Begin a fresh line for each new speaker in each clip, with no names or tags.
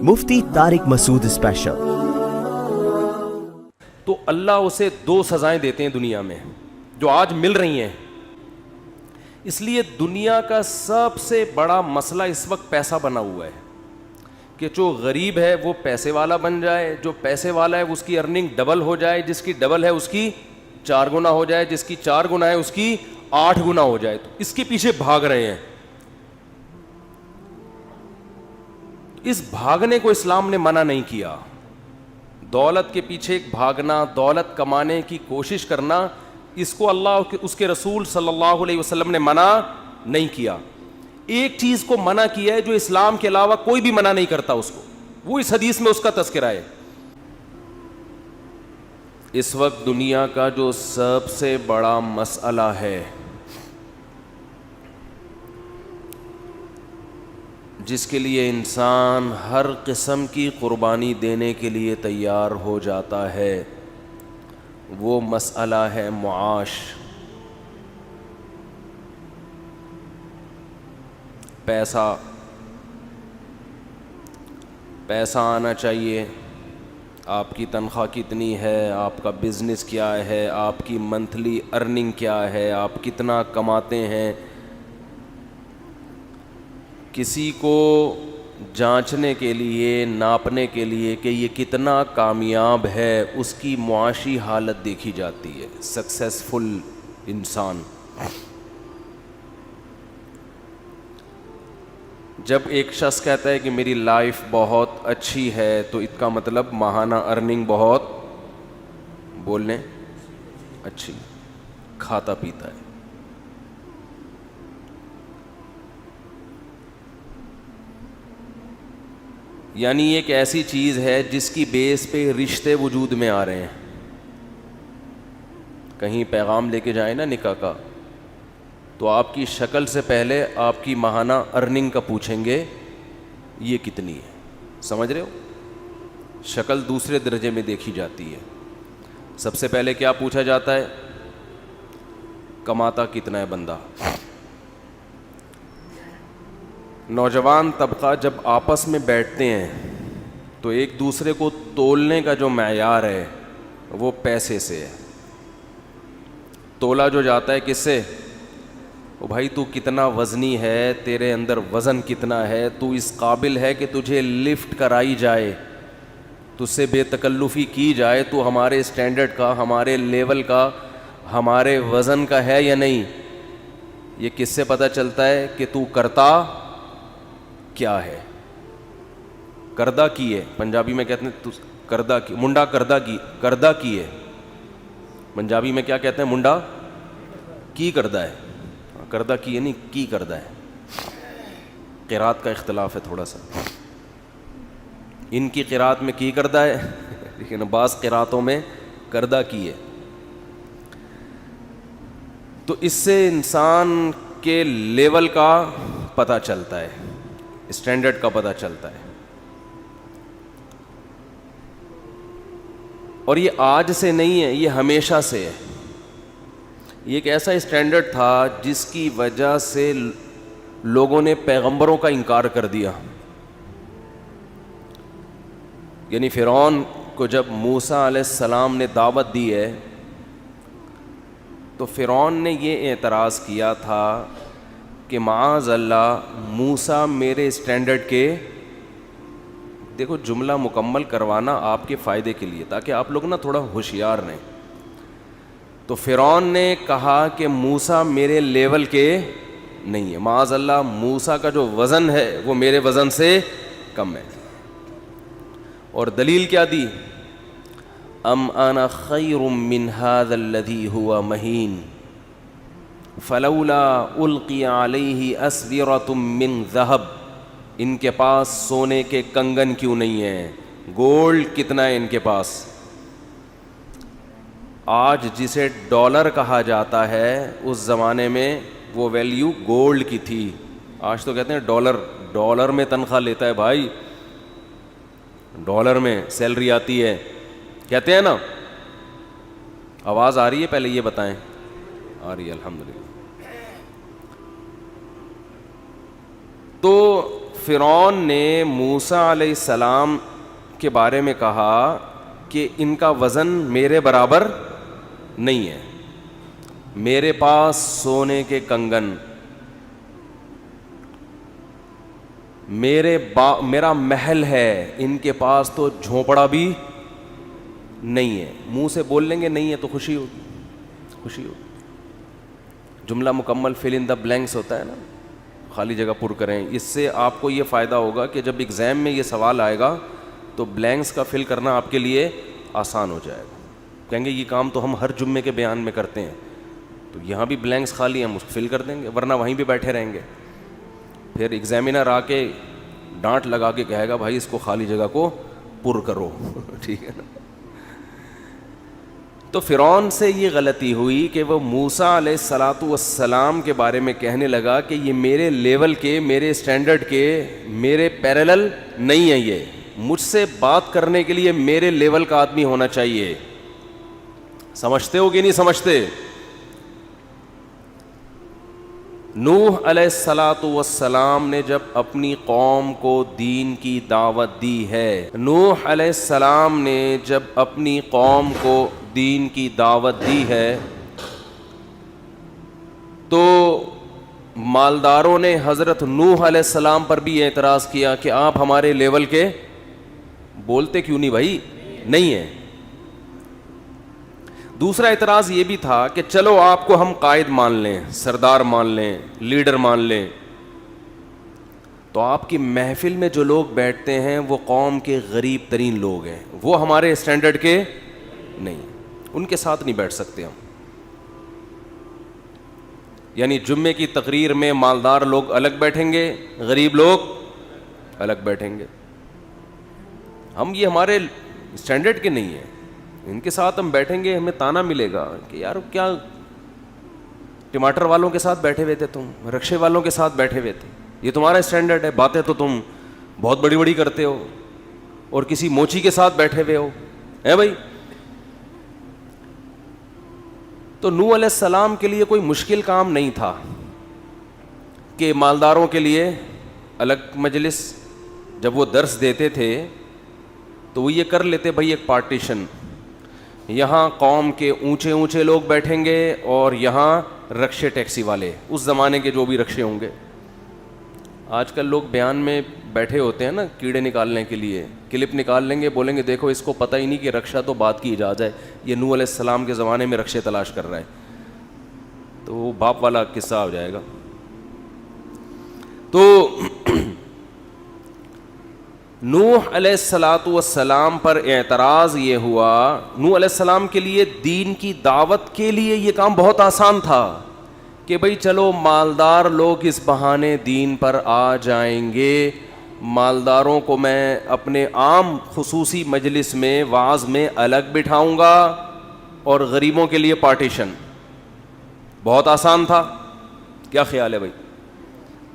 مفتی طارق مسعود special.
تو اللہ اسے 2 سزائیں دیتے ہیں دنیا میں جو آج مل رہی ہیں. اس لیے دنیا کا سب سے بڑا مسئلہ اس وقت پیسہ بنا ہوا ہے کہ جو غریب ہے وہ پیسے والا بن جائے, جو پیسے والا ہے اس کی ارننگ ڈبل ہو جائے, جس کی ڈبل ہے اس کی 4 گنا ہو جائے, جس کی 4 گنا ہے اس کی 8 گنا ہو جائے. تو اس کے پیچھے بھاگ رہے ہیں. اس بھاگنے کو اسلام نے منع نہیں کیا. دولت کے پیچھے بھاگنا, دولت کمانے کی کوشش کرنا, اس کو اللہ اس کے رسول صلی اللہ علیہ وسلم نے منع نہیں کیا. ایک چیز کو منع کیا ہے جو اسلام کے علاوہ کوئی بھی منع نہیں کرتا اس کو, وہ اس حدیث میں اس کا تذکرہ ہے. اس وقت دنیا کا جو سب سے بڑا مسئلہ ہے, جس کے لیے انسان ہر قسم کی قربانی دینے کے لیے تیار ہو جاتا ہے, وہ مسئلہ ہے معاش. پیسہ آنا چاہیے. آپ کی تنخواہ کتنی ہے, آپ کا بزنس کیا ہے, آپ کی منتھلی ارننگ کیا ہے, آپ کتنا کماتے ہیں. کسی کو جانچنے کے لیے, ناپنے کے لیے کہ یہ کتنا کامیاب ہے, اس کی معاشی حالت دیکھی جاتی ہے. سکسیسفل انسان جب ایک شخص کہتا ہے کہ میری لائف بہت اچھی ہے, تو اس کا مطلب ماہانہ ارننگ بہت, بولنے اچھی, کھاتا پیتا ہے. یعنی ایک ایسی چیز ہے جس کی بیس پہ رشتے وجود میں آ رہے ہیں. کہیں پیغام لے کے جائیں نا نکاح کا, تو آپ کی شکل سے پہلے آپ کی ماہانہ ارننگ کا پوچھیں گے یہ کتنی ہے. سمجھ رہے ہو؟ شکل دوسرے درجے میں دیکھی جاتی ہے. سب سے پہلے کیا پوچھا جاتا ہے؟ کماتا کتنا ہے بندہ. نوجوان طبقہ جب آپس میں بیٹھتے ہیں تو ایک دوسرے کو تولنے کا جو معیار ہے وہ پیسے سے ہے. تولا جو جاتا ہے کس سے؟ او بھائی تو کتنا وزنی ہے, تیرے اندر وزن کتنا ہے, تو اس قابل ہے کہ تجھے لفٹ کرائی جائے, تجھ سے بے تکلفی کی جائے, تو ہمارے اسٹینڈرڈ کا, ہمارے لیول کا, ہمارے وزن کا ہے یا نہیں. یہ کس سے پتہ چلتا ہے کہ تو کرتا کیا ہے. کردہ کی ہے, پنجابی میں کہتے ہیں تو کردہ کی, منڈا کردہ کی ہے. پنجابی میں کیا کہتے ہیں؟ منڈا کی کردہ ہے. کردہ کی ہے نہیں, کی کردہ ہے. قرات کا اختلاف ہے تھوڑا سا. ان کی قرات میں کی کردہ ہے لیکن بعض قراتوں میں کردہ کی ہے. تو اس سے انسان کے لیول کا پتہ چلتا ہے, اسٹینڈرڈ کا پتہ چلتا ہے. اور یہ آج سے نہیں ہے, یہ ہمیشہ سے ہے. یہ ایک ایسا اسٹینڈرڈ تھا جس کی وجہ سے لوگوں نے پیغمبروں کا انکار کر دیا. یعنی فرعون کو جب موسیٰ علیہ السلام نے دعوت دی ہے تو فرعون نے یہ اعتراض کیا تھا کہ معاذ اللہ موسیٰ میرے اسٹینڈرڈ کے, دیکھو جملہ مکمل کروانا آپ کے فائدے کے لیے تاکہ آپ لوگ نا تھوڑا ہوشیار رہیں. تو فرعون نے کہا کہ موسیٰ میرے لیول کے نہیں ہے, معاذ اللہ موسیٰ کا جو وزن ہے وہ میرے وزن سے کم ہے. اور دلیل کیا دی؟ ام انا خیر من ھذا الذی ھو مہین فلولا القی علیہ اسورۃ من ذھب. ان کے پاس سونے کے کنگن کیوں نہیں ہیں, گولڈ کتنا ہے ان کے پاس. آج جسے ڈالر کہا جاتا ہے اس زمانے میں وہ ویلیو گولڈ کی تھی. آج تو کہتے ہیں ڈالر میں تنخواہ لیتا ہے بھائی, ڈالر میں سیلری آتی ہے, کہتے ہیں نا. آواز آ رہی ہے؟ پہلے یہ بتائیں. آ رہی ہے الحمدللہ. تو فرعون نے موسیٰ علیہ السلام کے بارے میں کہا کہ ان کا وزن میرے برابر نہیں ہے، میرے پاس سونے کے کنگن، میرا محل ہے، ان کے پاس تو جھونپڑا بھی نہیں ہے. منہ سے بول لیں گے نہیں ہے تو خوشی ہوگی، خوشی ہوگی. جملہ مکمل فل ان دا بلینکس ہوتا ہے نا، خالی جگہ پر کریں. اس سے آپ کو یہ فائدہ ہوگا کہ جب ایگزام میں یہ سوال آئے گا تو بلینکس کا فل کرنا آپ کے لیے آسان ہو جائے گا. کہیں گے یہ کام تو ہم ہر جمعے کے بیان میں کرتے ہیں، تو یہاں بھی بلینکس خالی ہم اس کو فل کر دیں گے، ورنہ وہیں بھی بیٹھے رہیں گے. پھر ایگزامینر آ کے ڈانٹ لگا کے کہے گا بھائی اس کو خالی جگہ کو پر کرو. ٹھیک ہے نا. تو فرعون سے یہ غلطی ہوئی کہ وہ موسیٰ علیہ السلام کے بارے میں کہنے لگا کہ یہ میرے لیول کے، میرے اسٹینڈرڈ کے، میرے پیرالل نہیں ہے، یہ مجھ سے بات کرنے کے لیے میرے لیول کا آدمی ہونا چاہیے. سمجھتے ہو کہ نہیں سمجھتے؟ نوح علیہ السلام نے جب اپنی قوم کو دین کی دعوت دی ہے، نوح علیہ السلام نے جب اپنی قوم کو دین کی دعوت دی ہے تو مالداروں نے حضرت نوح علیہ السلام پر بھی اعتراض کیا کہ آپ ہمارے لیول کے بولتے کیوں نہیں بھائی، نہیں ہیں. دوسرا اعتراض یہ بھی تھا کہ چلو آپ کو ہم قائد مان لیں، سردار مان لیں، لیڈر مان لیں، تو آپ کی محفل میں جو لوگ بیٹھتے ہیں وہ قوم کے غریب ترین لوگ ہیں، وہ ہمارے اسٹینڈرڈ کے نہیں، ان کے ساتھ نہیں بیٹھ سکتے ہم. یعنی جمعے کی تقریر میں مالدار لوگ الگ بیٹھیں گے، غریب لوگ الگ بیٹھیں گے. ہم یہ ہمارے اسٹینڈرڈ کے نہیں ہیں، ان کے ساتھ ہم بیٹھیں گے ہمیں تانا ملے گا کہ یار کیا ٹماٹر والوں کے ساتھ بیٹھے ہوئے تھے، تم رکشے والوں کے ساتھ بیٹھے ہوئے تھے، یہ تمہارا اسٹینڈرڈ ہے، باتیں تو تم بہت بڑی بڑی کرتے ہو اور کسی موچی کے ساتھ بیٹھے ہوئے ہو ہے بھائی. تو نوح علیہ السلام کے لیے کوئی مشکل کام نہیں تھا کہ مالداروں کے لیے الگ مجلس، جب وہ درس دیتے تھے تو وہ یہ کر لیتے بھائی ایک پارٹیشن، یہاں قوم کے اونچے اونچے لوگ بیٹھیں گے اور یہاں رکشے ٹیکسی والے، اس زمانے کے جو بھی رکشے ہوں گے. آج کل لوگ بیان میں بیٹھے ہوتے ہیں نا کیڑے نکالنے کے لیے، کلپ نکال لیں گے، بولیں گے دیکھو اس کو پتہ ہی نہیں کہ رکشہ تو بات کی اجازت ہے، یہ نوح علیہ السلام کے زمانے میں رکشے تلاش کر رہا ہے. تو وہ باپ والا قصہ ہو جائے گا. تو نوح علیہ السلام پر اعتراض یہ ہوا. نوح علیہ السلام کے لیے دین کی دعوت کے لیے یہ کام بہت آسان تھا کہ بھئی چلو مالدار لوگ اس بہانے دین پر آ جائیں گے، مالداروں کو میں اپنے عام خصوصی مجلس میں وعظ میں الگ بٹھاؤں گا اور غریبوں کے لیے پارٹیشن. بہت آسان تھا. کیا خیال ہے بھائی؟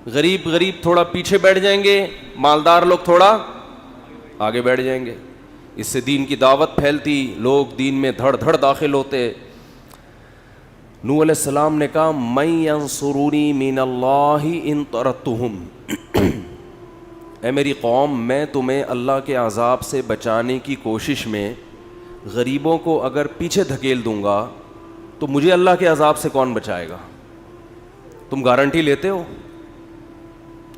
غریب تھوڑا پیچھے بیٹھ جائیں گے، مالدار لوگ تھوڑا آگے بیٹھ جائیں گے. اس سے دین کی دعوت پھیلتی، لوگ دین میں دھڑ دھڑ داخل ہوتے. نوح علیہ السلام نے کہا من ینصرونی من اللہ ان طردتہم، اے میری قوم میں تمہیں اللہ کے عذاب سے بچانے کی کوشش میں غریبوں کو اگر پیچھے دھکیل دوں گا تو مجھے اللہ کے عذاب سے کون بچائے گا؟ تم گارنٹی لیتے ہو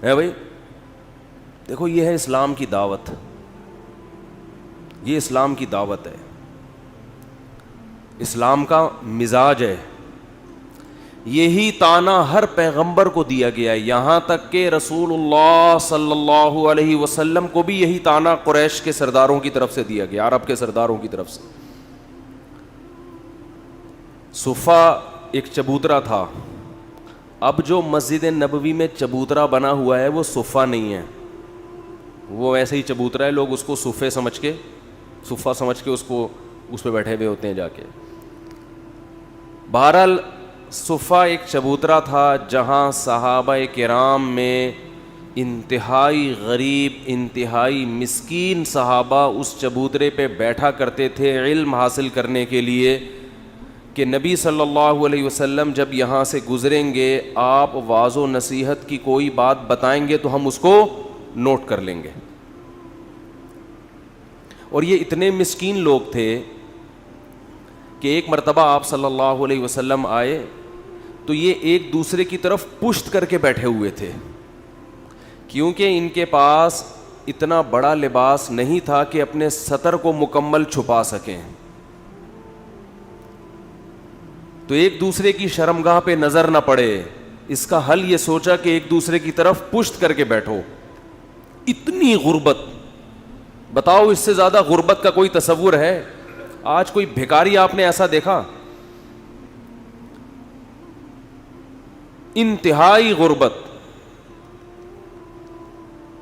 ہے بھائی؟ دیکھو یہ ہے اسلام کی دعوت، یہ اسلام کی دعوت ہے، اسلام کا مزاج ہے. یہی تانا ہر پیغمبر کو دیا گیا ہے، یہاں تک کہ رسول اللہ صلی اللہ علیہ وسلم کو بھی یہی تانا قریش کے سرداروں کی طرف سے دیا گیا، عرب کے سرداروں کی طرف سے. صفہ ایک چبوترا تھا. اب جو مسجد نبوی میں چبوترا بنا ہوا ہے وہ صفہ نہیں ہے، وہ ایسے ہی چبوترا ہے، لوگ اس کو صفے سمجھ کے، صفہ سمجھ کے اس پہ بیٹھے ہوئے ہوتے ہیں جا کے. بہرحال صفہ ایک چبوترا تھا جہاں صحابہ کرام میں انتہائی غریب، انتہائی مسکین صحابہ اس چبوترے پہ بیٹھا کرتے تھے علم حاصل کرنے کے لیے کہ نبی صلی اللہ علیہ وسلم جب یہاں سے گزریں گے، آپ واعظ و نصیحت کی کوئی بات بتائیں گے تو ہم اس کو نوٹ کر لیں گے. اور یہ اتنے مسکین لوگ تھے کہ ایک مرتبہ آپ صلی اللہ علیہ وسلم آئے تو یہ ایک دوسرے کی طرف پشت کر کے بیٹھے ہوئے تھے, کیونکہ ان کے پاس اتنا بڑا لباس نہیں تھا کہ اپنے سطر کو مکمل چھپا سکیں. تو ایک دوسرے کی شرمگاہ پہ نظر نہ پڑے, اس کا حل یہ سوچا کہ ایک دوسرے کی طرف پشت کر کے بیٹھو. اتنی غربت, بتاؤ اس سے زیادہ غربت کا کوئی تصور ہے؟ آج کوئی بھکاری آپ نے ایسا دیکھا؟ انتہائی غربت.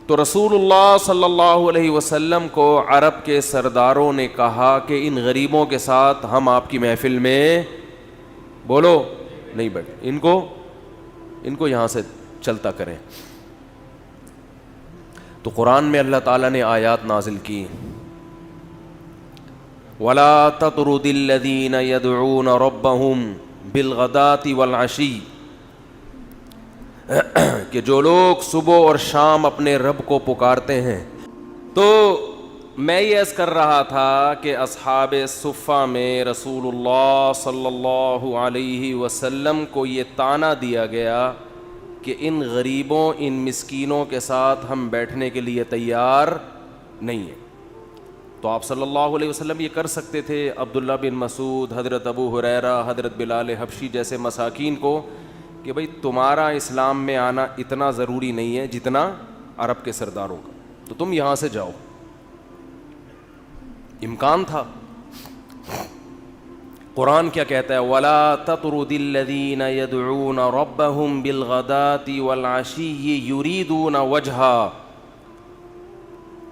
تو رسول اللہ صلی اللہ علیہ وسلم کو عرب کے سرداروں نے کہا کہ ان غریبوں کے ساتھ ہم آپ کی محفل میں بولو نہیں بیٹھے, ان کو یہاں سے چلتا کریں. تو قرآن میں اللہ تعالیٰ نے آیات نازل کی, وَلَا تَطْرُدِ الَّذِينَ يَدْعُونَ رَبَّهُمْ بِالْغَدَاةِ وَالْعَشِيِّ, کہ جو لوگ صبح اور شام اپنے رب کو پکارتے ہیں. تو میں یہ عرض کر رہا تھا کہ اصحاب صفہ میں رسول اللہ صلی اللہ علیہ وسلم کو یہ طعنہ دیا گیا کہ ان غریبوں, ان مسکینوں کے ساتھ ہم بیٹھنے کے لیے تیار نہیں ہیں. تو آپ صلی اللہ علیہ وسلم یہ کر سکتے تھے عبداللہ بن مسعود, حضرت ابو ہریرہ, حضرت بلال حبشی جیسے مساکین کو کہ بھئی تمہارا اسلام میں آنا اتنا ضروری نہیں ہے جتنا عرب کے سرداروں کا, تو تم یہاں سے جاؤ. امکان تھا. قرآن کیا کہتا ہے؟ وَلَا تَطْرُدِ الَّذِينَ يَدْعُونَ رَبَّهُمْ بِالْغَدَاةِ وَالْعَشِيِّ يُرِيدُونَ وَجْهَهُ,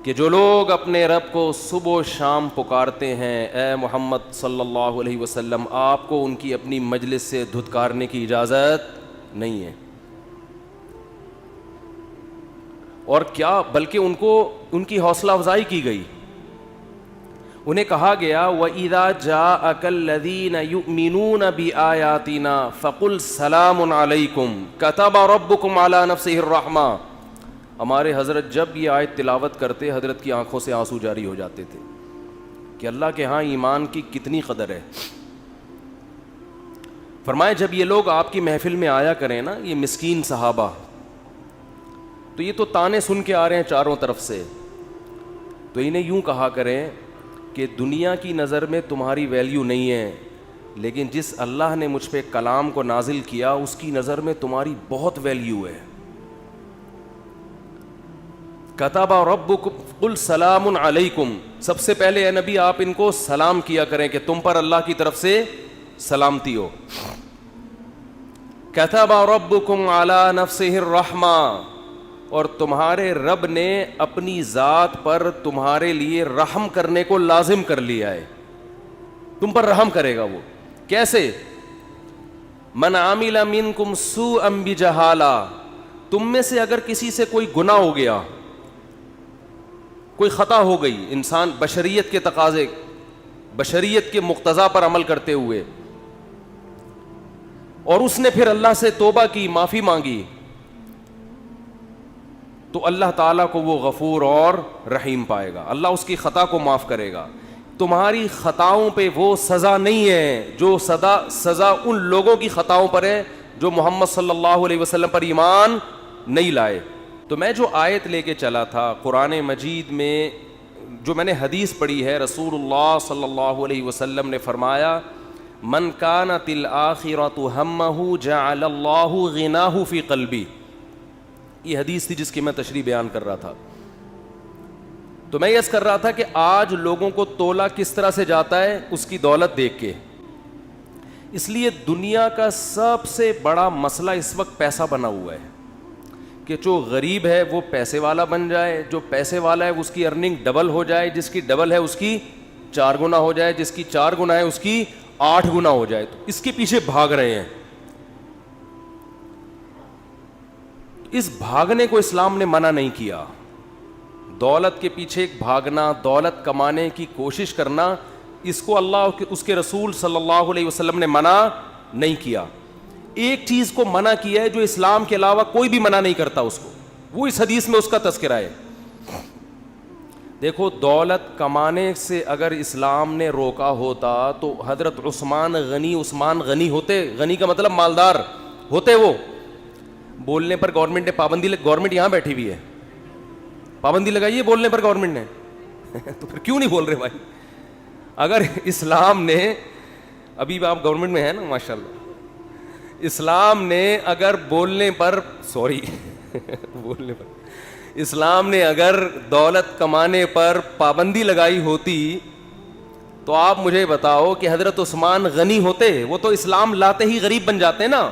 کہ جو لوگ اپنے رب کو صبح و شام پکارتے ہیں, اے محمد صلی اللہ علیہ وسلم آپ کو ان کی اپنی مجلس سے دھتکارنے کی اجازت نہیں ہے. اور کیا بلکہ ان کی حوصلہ افزائی کی گئی. انہیں کہا گیا وَإِذَا جَاءَكَ الَّذِينَ يُؤْمِنُونَ بِآيَاتِنَا فَقُلْ سَلَامٌ عَلَيْكُمْ كَتَبَ رَبُّكُمْ عَلَى نَفْسِهِ الرَّحْمَةَ. ہمارے حضرت جب یہ آیت تلاوت کرتے حضرت کی آنکھوں سے آنسو جاری ہو جاتے تھے کہ اللہ کے ہاں ایمان کی کتنی قدر ہے. فرمائے جب یہ لوگ آپ کی محفل میں آیا کریں نا, یہ مسکین صحابہ, تو یہ تو تانے سن کے آ رہے ہیں چاروں طرف سے, تو انہیں یوں کہا کریں کہ دنیا کی نظر میں تمہاری ویلیو نہیں ہے, لیکن جس اللہ نے مجھ پہ کلام کو نازل کیا اس کی نظر میں تمہاری بہت ویلیو ہے. کتب ربکم قل سلام علیکم, سب سے پہلے اے نبی آپ ان کو سلام کیا کریں کہ تم پر اللہ کی طرف سے سلامتی ہو. کتب ربکم علی نفسہ الرحمہ, اور تمہارے رب نے اپنی ذات پر تمہارے لیے رحم کرنے کو لازم کر لیا ہے, تم پر رحم کرے گا. وہ کیسے؟ من عمل منکم سوءا بجہالہ, تم میں سے اگر کسی سے کوئی گناہ ہو گیا, کوئی خطا ہو گئی, انسان بشریت کے تقاضے, بشریت کے مقتضا پر عمل کرتے ہوئے, اور اس نے پھر اللہ سے توبہ کی, معافی مانگی, تو اللہ تعالیٰ کو وہ غفور اور رحیم پائے گا, اللہ اس کی خطا کو معاف کرے گا. تمہاری خطاؤں پہ وہ سزا نہیں ہے جو سزا ان لوگوں کی خطاؤں پر ہے جو محمد صلی اللہ علیہ وسلم پر ایمان نہیں لائے. تو میں جو آیت لے کے چلا تھا قرآن مجید میں, جو میں نے حدیث پڑھی ہے, رسول اللہ صلی اللہ علیہ وسلم نے فرمایا من کانت الآخرۃ ہمہ جعل اللہ غناہ فی قلبی. یہ حدیث تھی جس کی میں تشریح بیان کر رہا تھا. تو میں یہ کر رہا تھا کہ آج لوگوں کو تولا کس طرح سے جاتا ہے اس کی دولت دیکھ کے. اس لیے دنیا کا سب سے بڑا مسئلہ اس وقت پیسہ بنا ہوا ہے کہ جو غریب ہے وہ پیسے والا بن جائے, جو پیسے والا ہے اس کی ارننگ ڈبل ہو جائے, جس کی ڈبل ہے اس کی 4 گنا ہو جائے, جس کی 4 گنا ہے اس کی 8 گنا ہو جائے. تو اس کے پیچھے بھاگ رہے ہیں. اس بھاگنے کو اسلام نے منع نہیں کیا. دولت کے پیچھے بھاگنا, دولت کمانے کی کوشش کرنا, اس کو اللہ اس کے رسول صلی اللہ علیہ وسلم نے منع نہیں کیا. ایک چیز کو منع کیا ہے جو اسلام کے علاوہ کوئی بھی منع نہیں کرتا اس کو, وہ اس حدیث میں اس کا تذکرہ ہے. دیکھو دولت کمانے سے اگر اسلام نے روکا ہوتا تو حضرت عثمان غنی ہوتے. غنی کا مطلب مالدار ہوتے. وہ بولنے پر گورنمنٹ نے پابندی گورنمنٹ یہاں بیٹھی ہوئی ہے, پابندی لگائی ہے بولنے پر گورنمنٹ نے تو پھر کیوں نہیں بول رہے بھائی؟ اگر اسلام نے, ابھی آپ گورنمنٹ میں ہیں نا ماشاءاللہ, اسلام نے اگر بولنے پر اسلام نے اگر دولت کمانے پر پابندی لگائی ہوتی تو آپ مجھے بتاؤ کہ حضرت عثمان غنی ہوتے؟ وہ تو اسلام لاتے ہی غریب بن جاتے نا,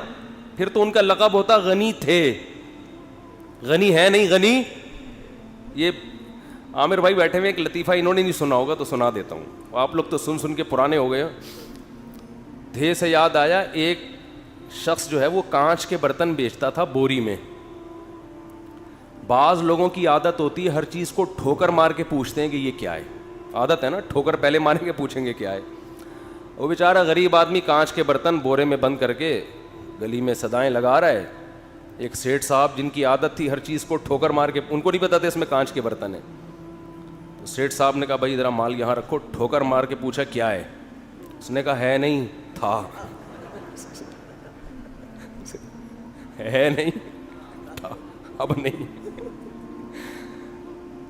پھر تو ان کا لقب ہوتا غنی تھے. غنی ہے نہیں غنی. یہ عامر بھائی بیٹھے ہوئے, ایک لطیفہ انہوں نے نہیں سنا ہوگا تو سنا دیتا ہوں, آپ لوگ تو سن کے پرانے ہو گئے. دھے سے یاد آیا, ایک شخص جو ہے وہ کانچ کے برتن بیچتا تھا بوری میں. بعض لوگوں کی عادت ہوتی ہے ہر چیز کو ٹھوکر مار کے پوچھتے ہیں کہ یہ کیا ہے. عادت ہے نا, ٹھوکر پہلے ماریں گے پوچھیں گے کیا ہے. وہ بیچارہ غریب آدمی کانچ کے برتن بورے میں بند کر کے گلی میں صدائیں لگا رہا ہے. ایک سیٹھ صاحب جن کی عادت تھی ہر چیز کو ٹھوکر مار کے, ان کو نہیں پتا تھا اس میں کانچ کے برتن ہیں, تو سیٹھ صاحب نے کہا بھائی ذرا مال یہاں رکھو. ٹھوکر مار کے پوچھا کیا ہے؟ اس نے کہا ہے نہیں تھا. ہے نہیں تھا, اب نہیں.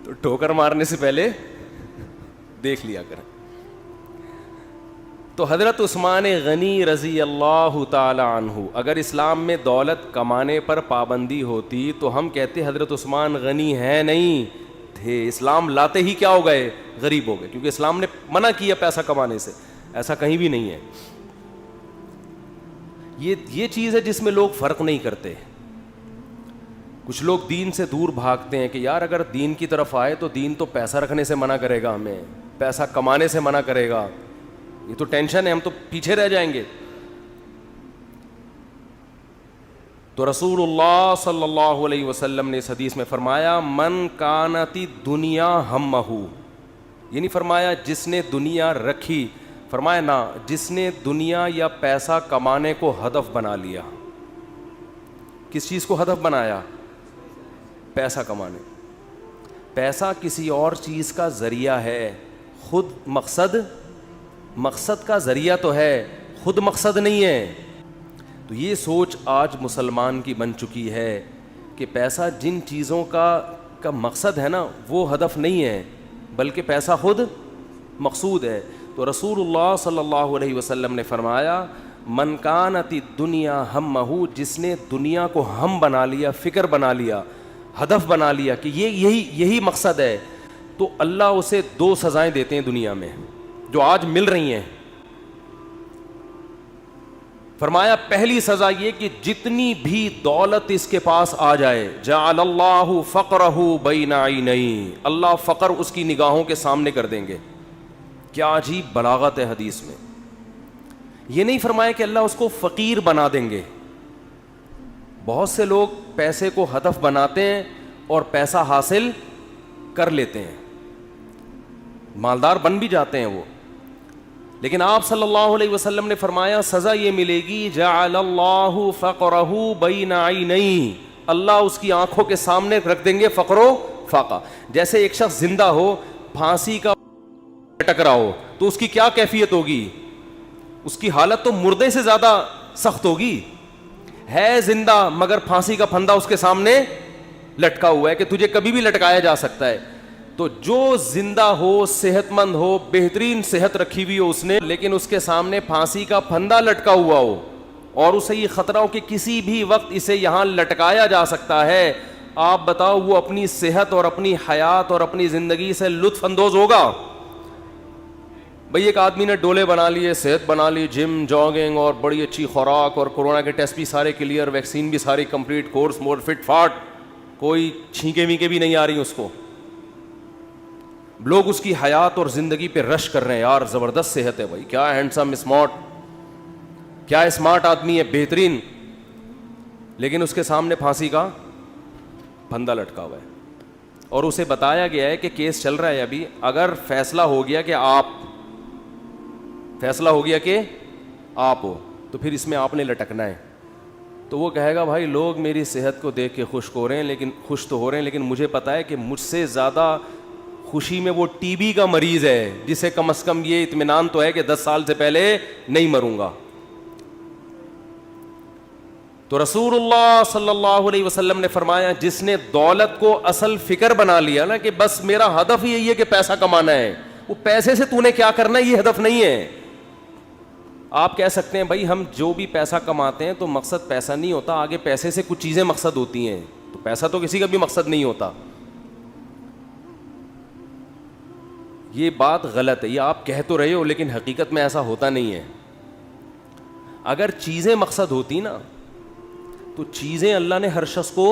تو ٹھوکر مارنے سے پہلے دیکھ لیا کریں. تو حضرت عثمان غنی رضی اللہ تعالی عنہ, اگر اسلام میں دولت کمانے پر پابندی ہوتی تو ہم کہتے حضرت عثمان غنی ہے نہیں تھے, اسلام لاتے ہی کیا ہو گئے؟ غریب ہو گئے, کیونکہ اسلام نے منع کیا پیسہ کمانے سے. ایسا کہیں بھی نہیں ہے. یہ چیز ہے جس میں لوگ فرق نہیں کرتے. کچھ لوگ دین سے دور بھاگتے ہیں کہ یار اگر دین کی طرف آئے تو دین تو پیسہ رکھنے سے منع کرے گا, ہمیں پیسہ کمانے سے منع کرے گا, یہ تو ٹینشن ہے, ہم تو پیچھے رہ جائیں گے. تو رسول اللہ صلی اللہ علیہ وسلم نے اس حدیث میں فرمایا من کانتی دنیا ہمہ, یہ نہیں فرمایا جس نے دنیا رکھی, فرمایا نا جس نے دنیا یا پیسہ کمانے کو ہدف بنا لیا. کس چیز کو ہدف بنایا؟ پیسہ کمانے. پیسہ کسی اور چیز کا ذریعہ ہے, خود مقصد کا ذریعہ تو ہے, خود مقصد نہیں ہے. تو یہ سوچ آج مسلمان کی بن چکی ہے کہ پیسہ جن چیزوں کا مقصد ہے نا وہ ہدف نہیں ہے, بلکہ پیسہ خود مقصود ہے. تو رسول اللہ صلی اللہ علیہ وسلم نے فرمایا من کانت الدنیا ہمہ, جس نے دنیا کو ہم بنا لیا, فکر بنا لیا, ہدف بنا لیا کہ یہی مقصد ہے, تو اللہ اسے 2 سزائیں دیتے ہیں دنیا میں جو آج مل رہی ہیں. فرمایا پہلی سزا یہ کہ جتنی بھی دولت اس کے پاس آ جائے, جعل اللہ فقرہ بین عینیہ, اللہ فقر اس کی نگاہوں کے سامنے کر دیں گے. کیا عجیب بلاغت ہے حدیث میں. یہ نہیں فرمایا کہ اللہ اس کو فقیر بنا دیں گے. بہت سے لوگ پیسے کو ہدف بناتے ہیں اور پیسہ حاصل کر لیتے ہیں, مالدار بن بھی جاتے ہیں وہ, لیکن آپ صلی اللہ علیہ وسلم نے فرمایا سزا یہ ملے گی جعل اللہ فقرہ بین عینیہ, اللہ اس کی آنکھوں کے سامنے رکھ دیں گے فقر و فاقہ. جیسے ایک شخص زندہ ہو, پھانسی کا لٹک رہا ہو, تو اس کی کیا کیفیت ہوگی؟ اس کی حالت تو مردے سے زیادہ سخت ہوگی. ہے زندہ مگر پھانسی کا پھندا اس کے سامنے لٹکا ہوا ہے کہ تجھے کبھی بھی لٹکایا جا سکتا ہے. تو جو زندہ ہو, صحت مند ہو, بہترین صحت رکھی ہوئی ہو اس نے, لیکن اس کے سامنے پھانسی کا پھندا لٹکا ہوا ہو اور اسے یہ خطرہ ہو کہ کسی بھی وقت اسے یہاں لٹکایا جا سکتا ہے, آپ بتاؤ وہ اپنی صحت اور اپنی حیات اور اپنی زندگی سے لطف اندوز ہوگا؟ بھئی ایک آدمی نے ڈولے بنا لیے, صحت بنا لی, جم, جاگنگ اور بڑی اچھی خوراک اور کورونا کے ٹیسٹ بھی سارے کلیئر, ویکسین بھی ساری کمپلیٹ, کورس مور فٹ فاٹ, کوئی چھینکے وینکے بھی نہیں آ رہی اس کو. لوگ اس کی حیات اور زندگی پہ رش کر رہے ہیں, یار زبردست صحت ہے بھائی, کیا ہینڈسم اسمارٹ, کیا اسمارٹ آدمی ہے, بہترین, لیکن اس کے سامنے پھانسی کا پھندا لٹکا ہوا ہے اور اسے بتایا گیا ہے کہ کیس چل رہا ہے ابھی, اگر فیصلہ ہو گیا کہ آپ ہو تو پھر اس میں آپ نے لٹکنا ہے. تو وہ کہے گا بھائی لوگ میری صحت کو دیکھ کے خوش ہو رہے ہیں، لیکن خوش تو ہو رہے ہیں، لیکن مجھے پتہ ہے کہ مجھ سے زیادہ خوشی میں وہ ٹی بی کا مریض ہے جسے کم از کم یہ اطمینان تو ہے کہ 10 سال سے پہلے نہیں مروں گا۔ تو رسول اللہ صلی اللہ علیہ وسلم نے فرمایا جس نے دولت کو اصل فکر بنا لیا نا کہ بس میرا ہدف ہی یہی ہے کہ پیسہ کمانا ہے، وہ پیسے سے تو نے کیا کرنا ہے یہ ہدف نہیں ہے۔ آپ کہہ سکتے ہیں بھائی ہم جو بھی پیسہ کماتے ہیں تو مقصد پیسہ نہیں ہوتا، آگے پیسے سے کچھ چیزیں مقصد ہوتی ہیں، تو پیسہ تو کسی کا بھی مقصد نہیں ہوتا۔ یہ بات غلط ہے، یہ آپ کہہ تو رہے ہو لیکن حقیقت میں ایسا ہوتا نہیں ہے۔ اگر چیزیں مقصد ہوتی نا تو چیزیں اللہ نے ہر شخص کو،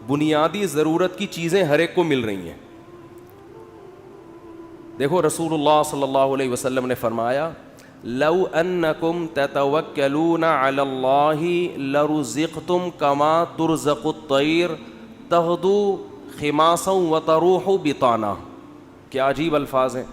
بنیادی ضرورت کی چیزیں ہر ایک کو مل رہی ہیں۔ دیکھو رسول اللہ صلی اللہ علیہ وسلم نے فرمایا لو انکم تتوکلون علی اللہ لرزقتم کما ترزق الطیر تغدو خماسا وتروح بطانا۔ کیا عجیب الفاظ ہیں۔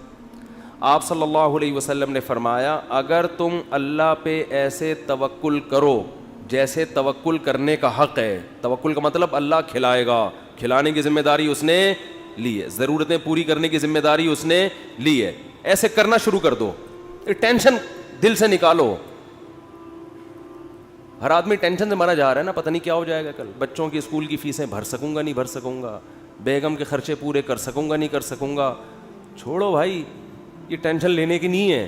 آپ صلی اللہ علیہ وسلم نے فرمایا اگر تم اللہ پہ ایسے توکل کرو جیسے توکل کرنے کا حق ہے، توکل کا مطلب اللہ کھلائے گا، کھلانے کی ذمہ داری اس نے لی ہے، ضرورتیں پوری کرنے کی ذمہ داری اس نے لی ہے، ایسے کرنا شروع کر دو، ٹینشن دل سے نکالو۔ ہر آدمی ٹینشن سے مرا جا رہا ہے نا، پتہ نہیں کیا ہو جائے گا کل، بچوں کی اسکول کی فیسیں بھر سکوں گا نہیں بھر سکوں گا، بیگم کے خرچے پورے کر سکوں گا نہیں کر سکوں گا۔ چھوڑو بھائی، یہ ٹینشن لینے کی نہیں ہے۔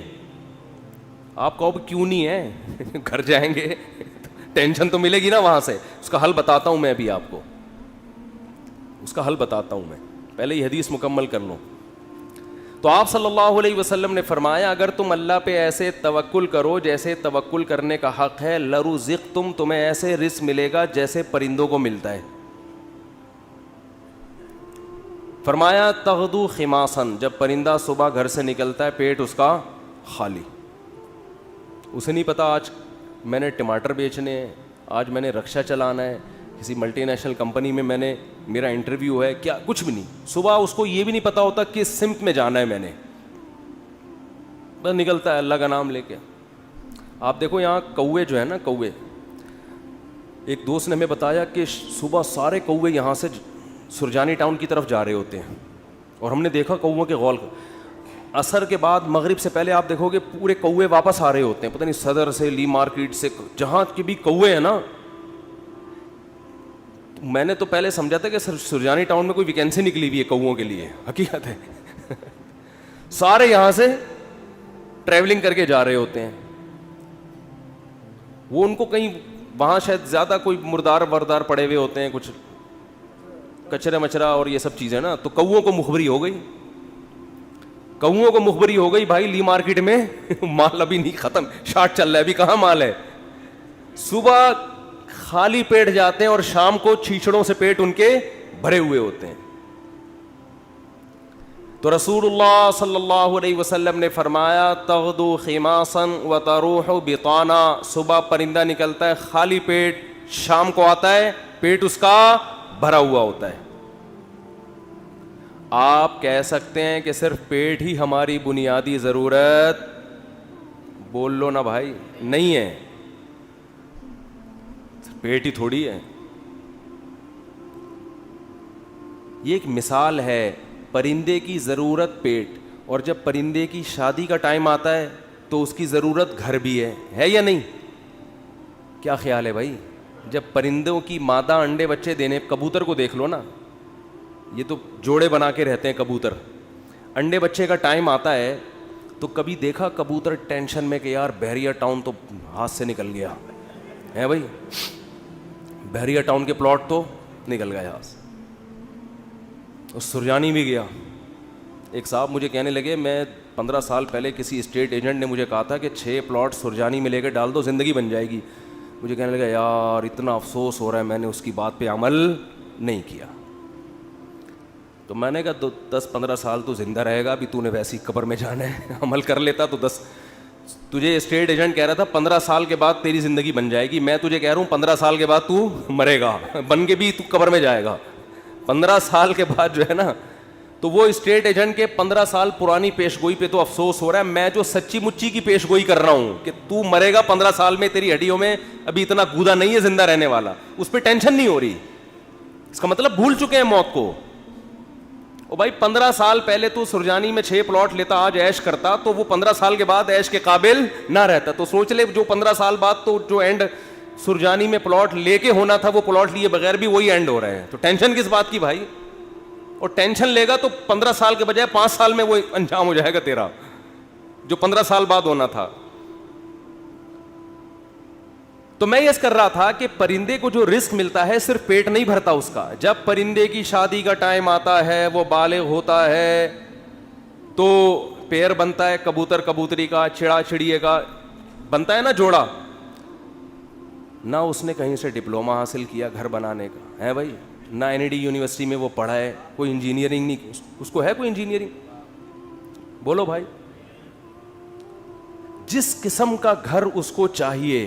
آپ کہو کیوں نہیں ہے؟ گھر جائیں گے ٹینشن تو ملے گی نا وہاں سے، اس کا حل بتاتا ہوں میں ابھی آپ کو، اس کا حل بتاتا ہوں میں، پہلے یہ حدیث مکمل کر لوں۔ تو آپ صلی اللہ علیہ وسلم نے فرمایا اگر تم اللہ پہ ایسے توکل کرو جیسے توکل کرنے کا حق ہے، لرزقتم، تمہیں ایسے رزق ملے گا جیسے پرندوں کو ملتا ہے۔ فرمایا تغدو خماسن، جب پرندہ صبح گھر سے نکلتا ہے پیٹ اس کا خالی، اسے نہیں پتا آج میں نے ٹماٹر بیچنے ہیں، آج میں نے رکشہ چلانا ہے، کسی ملٹی نیشنل کمپنی میں نے میرا انٹرویو ہے، کیا کچھ بھی نہیں، صبح اس کو یہ بھی نہیں پتا ہوتا کس سمت میں جانا ہے میں نے، بس نکلتا ہے اللہ کا نام لے کے۔ آپ دیکھو یہاں کوے جو ہے نا، کوے، ایک دوست نے ہمیں بتایا کہ صبح سارے کوے یہاں سے سرجانی ٹاؤن کی طرف جا رہے ہوتے ہیں، اور ہم نے دیکھا کووں کے غول، عصر کے بعد مغرب سے پہلے آپ دیکھو گے پورے کوے واپس آ رہے ہوتے ہیں، پتہ نہیں صدر سے، لی مارکیٹ سے، جہاں کے بھی کوے ہیں نا۔ میں نے تو پہلے سمجھا تھا کہ سرجانی ٹاؤن میں کوئی ویکینسی نکلی ہوئی ہے کووں کے لیے، حقیقت ہے سارے یہاں سے ٹریولنگ کر کے جا رہے ہوتے ہیں۔ وہ ان کو کہیں وہاں شاید زیادہ کوئی مردار وردار پڑے ہوئے ہوتے ہیں، کچھ کچرا مچرا اور یہ سب چیزیں نا، تو کووں کو مخبری ہو گئی، کووں کو مخبری ہو گئی بھائی لی مارکیٹ میں مال ابھی نہیں ختم، شارٹ چل رہا ہے، ابھی کہاں مال ہے۔ صبح خالی پیٹ جاتے ہیں اور شام کو چھیچڑوں سے پیٹ ان کے بھرے ہوئے ہوتے ہیں۔ تو رسول اللہ صلی اللہ علیہ وسلم نے فرمایا تغدو خماسا وتروح بطانا، صبح پرندہ نکلتا ہے خالی پیٹ، شام کو آتا ہے پیٹ اس کا بھرا ہوا ہوتا ہے۔ آپ کہہ سکتے ہیں کہ صرف پیٹ ہی ہماری بنیادی ضرورت، بول لو نا بھائی، نہیں ہے، پیٹ ہی تھوڑی ہے۔ یہ ایک مثال ہے، پرندے کی ضرورت پیٹ، اور جب پرندے کی شادی کا ٹائم آتا ہے تو اس کی ضرورت گھر بھی ہے یا نہیں؟ کیا خیال ہے بھائی؟ جب پرندوں کی مادہ انڈے بچے دینے، کبوتر کو دیکھ لو نا، یہ تو جوڑے بنا کے رہتے ہیں کبوتر، انڈے بچے کا ٹائم آتا ہے تو کبھی دیکھا کبوتر ٹینشن میں کہ یار بحریہ ٹاؤن تو ہاتھ سے نکل گیا ہے، بھائی بحریہ ٹاؤن کے پلاٹ تو نکل گیا ہاتھ سے، اور سرجانی بھی گیا۔ ایک صاحب مجھے کہنے لگے، میں 15 سال پہلے کسی اسٹیٹ ایجنٹ نے مجھے کہا تھا کہ 6 پلاٹ سرجانی میں لے کے ڈال دو زندگی بن جائے گی۔ مجھے کہنے لگا یار اتنا افسوس ہو رہا ہے، میں نے اس کی بات پہ عمل نہیں کیا۔ تو میں نے کہا 10-15 سال تو زندہ رہے گا، ابھی تو نے ویسی قبر میں جانا ہے، عمل کر لیتا تو تجھے اسٹیٹ ایجنٹ کہہ رہا تھا 15 سال کے بعد تیری زندگی بن جائے گی، میں تجھے کہہ رہا ہوں 15 سال کے بعد تو مرے گا، بن کے بھی تو قبر میں جائے گا۔ 15 سال کے بعد جو ہے نا تو وہ اسٹیٹ ایجنٹ کے 15 سال پرانی پیش گوئی پہ تو افسوس ہو رہا ہے. میں جو سچی مچی کی پیش گوئی کر رہا ہوں کہ تو مرے گا 15 سال میں, تیری ہڈیوں میں ابھی اتنا گودا نہیں ہے زندہ رہنے والا, اس پہ ٹینشن نہیں ہو رہی. اس کا مطلب بھول چکے ہیں موت کو. او بھائی 15 سال پہلے تو سرجانی میں 6 پلاٹ لیتا, آج عیش کرتا, تو وہ 15 سال کے بعد عیش کے قابل نہ رہتا. تو سوچ لے جو 15 سال بعد تو جو اینڈ سرجانی میں پلاٹ لے کے ہونا تھا وہ پلاٹ لیے بغیر بھی وہی اینڈ ہو رہے ہیں. تو ٹینشن کس بات کی بھائی؟ اور ٹینشن لے گا تو 15 سال کے بجائے 5 سال میں وہ انجام ہو جائے گا تیرا, جو 15 سال بعد ہونا تھا. تو میں یہ کر رہا تھا کہ پرندے کو جو رزق ملتا ہے صرف پیٹ نہیں بھرتا اس کا. جب پرندے کی شادی کا ٹائم آتا ہے, وہ بالغ ہوتا ہے, تو پیر بنتا ہے کبوتر کبوتری کا, چڑا چڑیے کا بنتا ہے نا جوڑا. نہ اس نے کہیں سے ڈپلوما حاصل کیا گھر بنانے کا ہے بھائی, نہ NID یونیورسٹی میں وہ پڑھا ہے, کوئی انجینئرنگ نہیں, اس کو ہے کوئی انجینئرنگ؟ بولو بھائی. جس قسم کا گھر اس کو چاہیے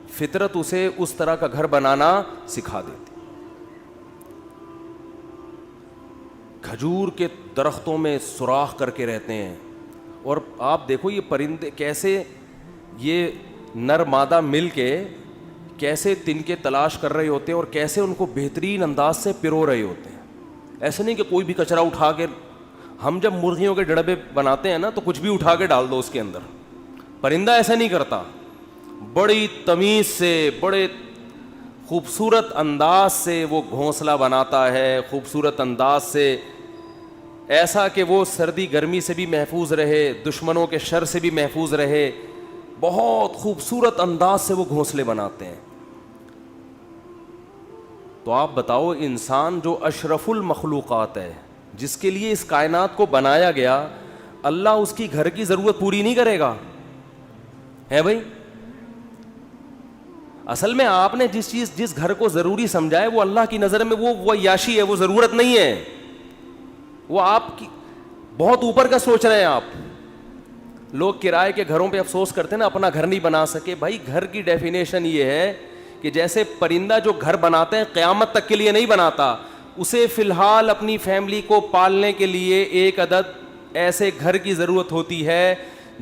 فطرت اسے اس طرح کا گھر بنانا سکھا دیتی. کھجور کے درختوں میں سوراخ کر کے رہتے ہیں, اور آپ دیکھو یہ پرندے کیسے, یہ نر مادہ مل کے کیسے تنکے تلاش کر رہے ہوتے ہیں اور کیسے ان کو بہترین انداز سے پرو رہے ہوتے ہیں. ایسے نہیں کہ کوئی بھی کچرا اٹھا کے, ہم جب مرغیوں کے ڈڑبے بناتے ہیں نا تو کچھ بھی اٹھا کے ڈال دو اس کے اندر. پرندہ ایسا نہیں کرتا, بڑی تمیز سے, بڑے خوبصورت انداز سے وہ گھونسلہ بناتا ہے, خوبصورت انداز سے, ایسا کہ وہ سردی گرمی سے بھی محفوظ رہے, دشمنوں کے شر سے بھی محفوظ رہے. بہت خوبصورت انداز سے وہ گھونسلے بناتے ہیں. تو آپ بتاؤ, انسان جو اشرف المخلوقات ہے, جس کے لیے اس کائنات کو بنایا گیا, اللہ اس کی گھر کی ضرورت پوری نہیں کرے گا ہے بھائی؟ اصل میں آپ نے جس گھر کو ضروری سمجھا ہے وہ اللہ کی نظر میں وہ عیاشی ہے, وہ ضرورت نہیں ہے. وہ آپ کی بہت اوپر کا سوچ رہے ہیں آپ. لوگ کرائے کے گھروں پہ افسوس کرتے ہیں نا, اپنا گھر نہیں بنا سکے. بھائی گھر کی ڈیفینیشن یہ ہے کہ جیسے پرندہ جو گھر بناتے ہیں قیامت تک کے لیے نہیں بناتا, اسے فی الحال اپنی فیملی کو پالنے کے لیے ایک عدد ایسے گھر کی ضرورت ہوتی ہے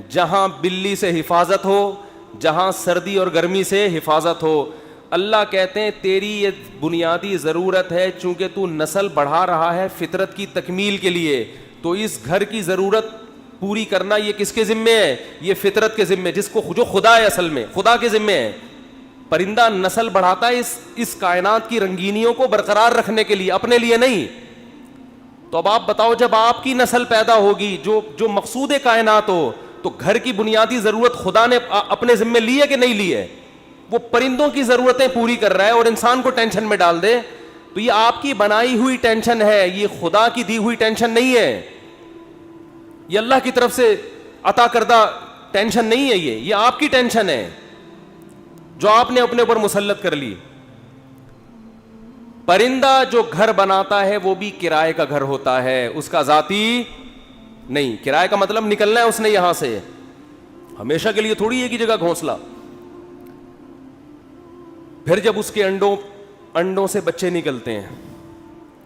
جہاں بلی سے حفاظت ہو, جہاں سردی اور گرمی سے حفاظت ہو. اللہ کہتے ہیں تیری یہ بنیادی ضرورت ہے, چونکہ تو نسل بڑھا رہا ہے فطرت کی تکمیل کے لیے, تو اس گھر کی ضرورت پوری کرنا یہ کس کے ذمے ہے؟ یہ فطرت کے ذمے, جس کو جو خدا ہے, اصل میں خدا کے ذمے ہے. پرندہ نسل بڑھاتا ہے اس کائنات کی رنگینیوں کو برقرار رکھنے کے لیے, اپنے لیے نہیں. تو اب آپ بتاؤ, جب آپ کی نسل پیدا ہوگی جو مقصود کائنات ہو, تو گھر کی بنیادی ضرورت خدا نے اپنے ذمے لی ہے کہ نہیں لی ہے؟ وہ پرندوں کی ضرورتیں پوری کر رہا ہے اور انسان کو ٹینشن میں ڈال دے. تو یہ آپ کی بنائی ہوئی ٹینشن ہے, یہ خدا کی دی ہوئی ٹینشن نہیں ہے, یہ اللہ کی طرف سے عطا کردہ ٹینشن نہیں ہے. یہ آپ کی ٹینشن ہے جو آپ نے اپنے اوپر مسلط کر لی. پرندہ جو گھر بناتا ہے وہ بھی کرائے کا گھر ہوتا ہے, اس کا ذاتی نہیں. کرائے کا مطلب نکلنا ہے اس نے یہاں سے, ہمیشہ کے لیے تھوڑی ایک ہی جگہ گھونسلا. پھر جب اس کے انڈوں سے بچے نکلتے ہیں,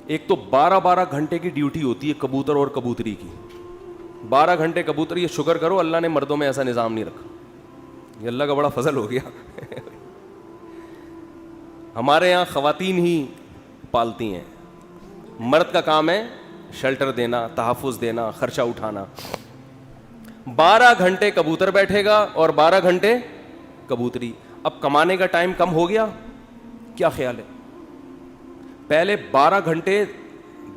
ایک تو 12 گھنٹے کی ڈیوٹی ہوتی ہے کبوتر اور کبوتری کی. 12 گھنٹے کبوتر, یہ شکر کرو اللہ نے مردوں میں ایسا نظام نہیں رکھا, یہ اللہ کا بڑا فضل ہو گیا. ہمارے یہاں خواتین ہی پالتی ہیں, مرد کا کام ہے شیلٹر دینا, تحفظ دینا, خرچہ اٹھانا. 12 گھنٹے کبوتر بیٹھے گا اور 12 گھنٹے کبوتری. اب کمانے کا ٹائم کم ہو گیا, کیا خیال ہے؟ پہلے 12 گھنٹے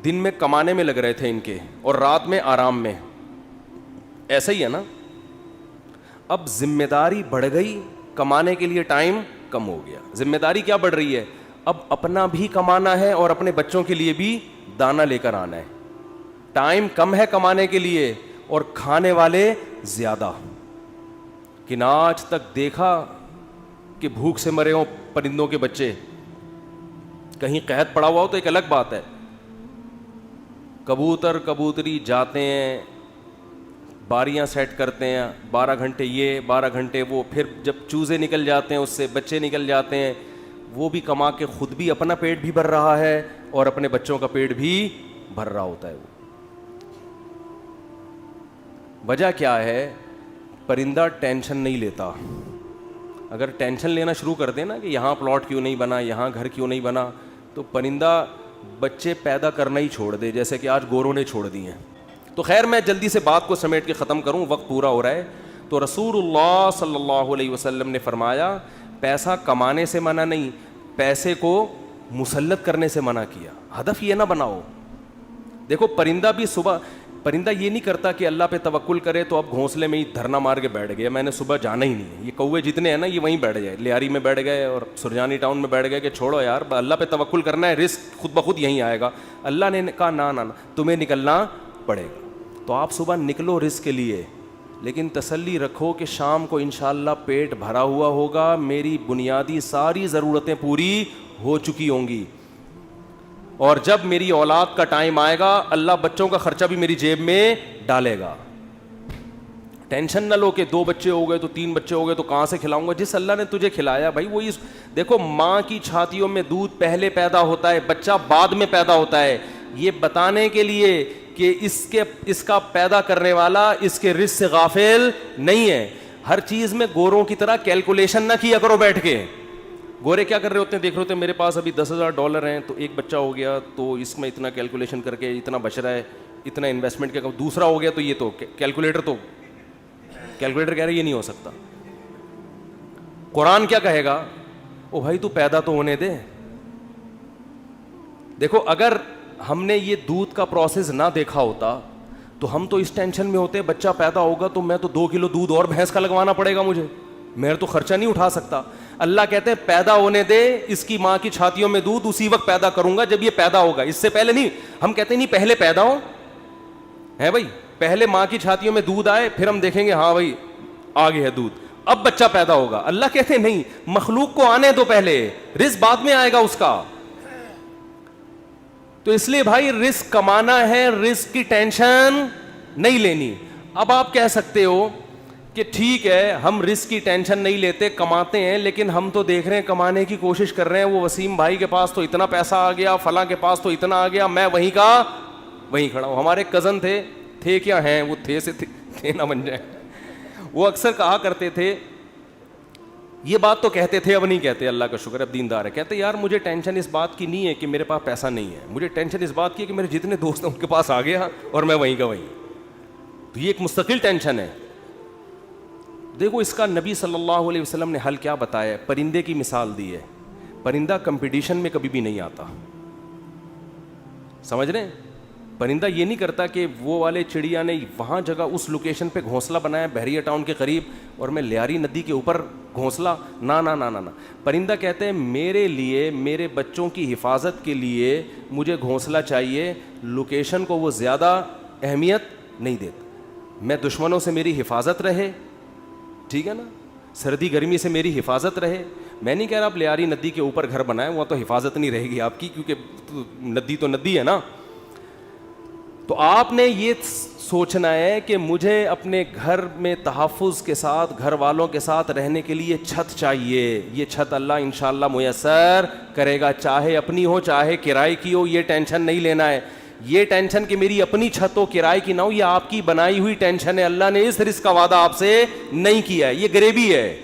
دن میں کمانے میں لگ رہے تھے ان کے, اور رات میں آرام میں, ایسا ہی ہے نا. اب ذمہ داری بڑھ گئی, کمانے کے لیے ٹائم کم ہو گیا. ذمہ داری کیا بڑھ رہی ہے؟ اب اپنا بھی کمانا ہے اور اپنے بچوں کے لیے بھی دانا لے کر آنا ہے. ٹائم کم ہے کمانے کے لیے اور کھانے والے زیادہ. کہ نہ آج تک دیکھا کہ بھوک سے مرے ہوں پرندوں کے بچے, کہیں قحط پڑا ہوا ہو تو ایک الگ بات ہے. کبوتر کبوتری جاتے ہیں, باریاں سیٹ کرتے ہیں, 12 گھنٹے یہ 12 گھنٹے وہ, پھر جب چوزے نکل جاتے ہیں اس سے بچے نکل جاتے ہیں, وہ بھی کما کے خود بھی اپنا پیٹ بھی بھر رہا ہے اور اپنے بچوں کا پیٹ بھی بھر رہا ہوتا ہے. وہ وجہ کیا ہے؟ پرندہ ٹینشن نہیں لیتا. اگر ٹینشن لینا شروع کر دے نا کہ یہاں پلاٹ کیوں نہیں بنا, یہاں گھر کیوں نہیں بنا, تو پرندہ بچے پیدا کرنا ہی چھوڑ دے, جیسے کہ آج گوروں نے چھوڑ دی ہیں. تو خیر میں جلدی سے بات کو سمیٹ کے ختم کروں, وقت پورا ہو رہا ہے. تو رسول اللہ صلی اللہ علیہ وسلم نے فرمایا پیسہ کمانے سے منع نہیں, پیسے کو مسلط کرنے سے منع کیا. ہدف یہ نہ بناؤ. دیکھو پرندہ بھی صبح, پرندہ یہ نہیں کرتا کہ اللہ پہ توکل کرے تو اب گھونسلے میں ہی دھرنا مار کے بیٹھ گیا, میں نے صبح جانا ہی نہیں ہے. یہ کوے جتنے ہیں نا یہ وہیں بیٹھ گئے, لیاری میں بیٹھ گئے اور سرجانی ٹاؤن میں بیٹھ گئے کہ چھوڑو یار اللہ پہ توکل کرنا ہے, رزق خود بخود یہیں آئے گا. اللہ نے کہا نہ تمہیں نکلنا پڑے گا. تو آپ صبح نکلو رزق کے لیے, لیکن تسلی رکھو کہ شام کو انشاءاللہ پیٹ بھرا ہوا ہوگا, میری بنیادی ساری ضرورتیں پوری ہو چکی ہوں گی, اور جب میری اولاد کا ٹائم آئے گا اللہ بچوں کا خرچہ بھی میری جیب میں ڈالے گا. ٹینشن نہ لو کہ 2 بچے ہو گئے تو 3 بچے ہو گئے تو کہاں سے کھلاؤں گا. جس اللہ نے تجھے کھلایا بھائی وہی. دیکھو ماں کی چھاتیوں میں دودھ پہلے پیدا ہوتا ہے, بچہ بعد میں پیدا ہوتا ہے, یہ بتانے کے لیے کہ اس کا پیدا کرنے والا اس کے رزق سے غافل نہیں ہے. ہر چیز میں گوروں کی طرح کیلکولیشن نہ کیا کرو بیٹھ کے. گورے کیا کر رہے ہوتے ہیں, دیکھ رہے ہوتے ہیں میرے پاس ابھی $10,000 ہیں تو ایک بچہ ہو گیا تو اس میں اتنا کیلکولیشن کر کے اتنا بچ رہا ہے, اتنا انویسٹمنٹ کیا, دوسرا ہو گیا تو یہ تو کیلکولیٹر کہہ رہے یہ نہیں ہو سکتا. قرآن کیا کہے گا, او بھائی تو پیدا تو ہونے دے. دیکھو اگر ہم نے یہ دودھ کا پروسیس نہ دیکھا ہوتا تو ہم تو اس ٹینشن میں ہوتے بچہ پیدا ہوگا تو میں تو 2 کلو دودھ اور بھینس کا لگوانا پڑے گا مجھے, میں تو خرچہ نہیں اٹھا سکتا. اللہ کہتے ہیں پیدا ہونے دے, اس کی ماں کی چھاتیوں میں دودھ اسی وقت پیدا کروں گا جب یہ پیدا ہوگا, اس سے پہلے نہیں. ہم کہتے ہیں نہیں پہلے پیدا ہو ہے بھائی, پہلے ماں کی چھاتیوں میں دودھ آئے پھر ہم دیکھیں گے ہاں بھائی آگے ہے دودھ, اب بچہ پیدا ہوگا. اللہ کہتے ہیں نہیں, مخلوق کو آنے دو پہلے, رزق بعد میں آئے گا اس کا. تو اس لیے بھائی رزق کمانا ہے, رزق کی ٹینشن نہیں لینی. اب آپ کہہ سکتے ہو کہ ٹھیک ہے ہم رزق کی ٹینشن نہیں لیتے, کماتے ہیں, لیکن ہم تو دیکھ رہے ہیں کمانے کی کوشش کر رہے ہیں, وہ وسیم بھائی کے پاس تو اتنا پیسہ آ گیا, فلاں کے پاس تو اتنا آ گیا, میں وہیں کا وہیں کھڑا ہوں. ہمارے کزن تھے کیا ہیں, وہ تھے نہ بن جائیں. وہ اکثر کہا کرتے تھے, یہ بات تو کہتے تھے اب نہیں کہتے, اللہ کا شکر اب دیندار ہے, کہتے یار مجھے ٹینشن اس بات کی نہیں ہے کہ میرے پاس پیسہ نہیں ہے, مجھے ٹینشن اس بات کی ہے کہ میرے جتنے دوست ہیں ان کے پاس آ گیا اور میں وہیں کا وہیں. تو یہ ایک مستقل ٹینشن ہے. دیکھو اس کا نبی صلی اللہ علیہ وسلم نے حل کیا بتایا ہے, پرندے کی مثال دی ہے. پرندہ کمپٹیشن میں کبھی بھی نہیں آتا, سمجھ رہے ہیں. پرندہ یہ نہیں کرتا کہ وہ والے چڑیا نے وہاں جگہ اس لوکیشن پہ گھونسلہ بنایا بحریہ ٹاؤن کے قریب اور میں لیاری ندی کے اوپر گھونسلہ, نہ. پرندہ کہتے ہیں میرے لیے, میرے بچوں کی حفاظت کے لیے مجھے گھونسلہ چاہیے, لوکیشن کو وہ زیادہ اہمیت نہیں دیتا. میں دشمنوں سے میری حفاظت رہے, ٹھیک ہے نا, سردی گرمی سے میری حفاظت رہے. میں نہیں کہہ رہا آپ لیاری ندی کے اوپر گھر بنائیں, وہاں تو حفاظت نہیں رہے گی آپ کی, کیونکہ ندی تو ندی ہے نا. تو آپ نے یہ سوچنا ہے کہ مجھے اپنے گھر میں تحفظ کے ساتھ, گھر والوں کے ساتھ رہنے کے لیے چھت چاہیے. یہ چھت اللہ انشاءاللہ میسر کرے گا, چاہے اپنی ہو چاہے کرائے کی ہو, یہ ٹینشن نہیں لینا ہے. یہ ٹینشن کہ میری اپنی چھت ہو کرائے کی نہ ہو, یہ آپ کی بنائی ہوئی ٹینشن ہے. اللہ نے اس رزق کا وعدہ آپ سے نہیں کیا ہے, یہ غریبی ہے,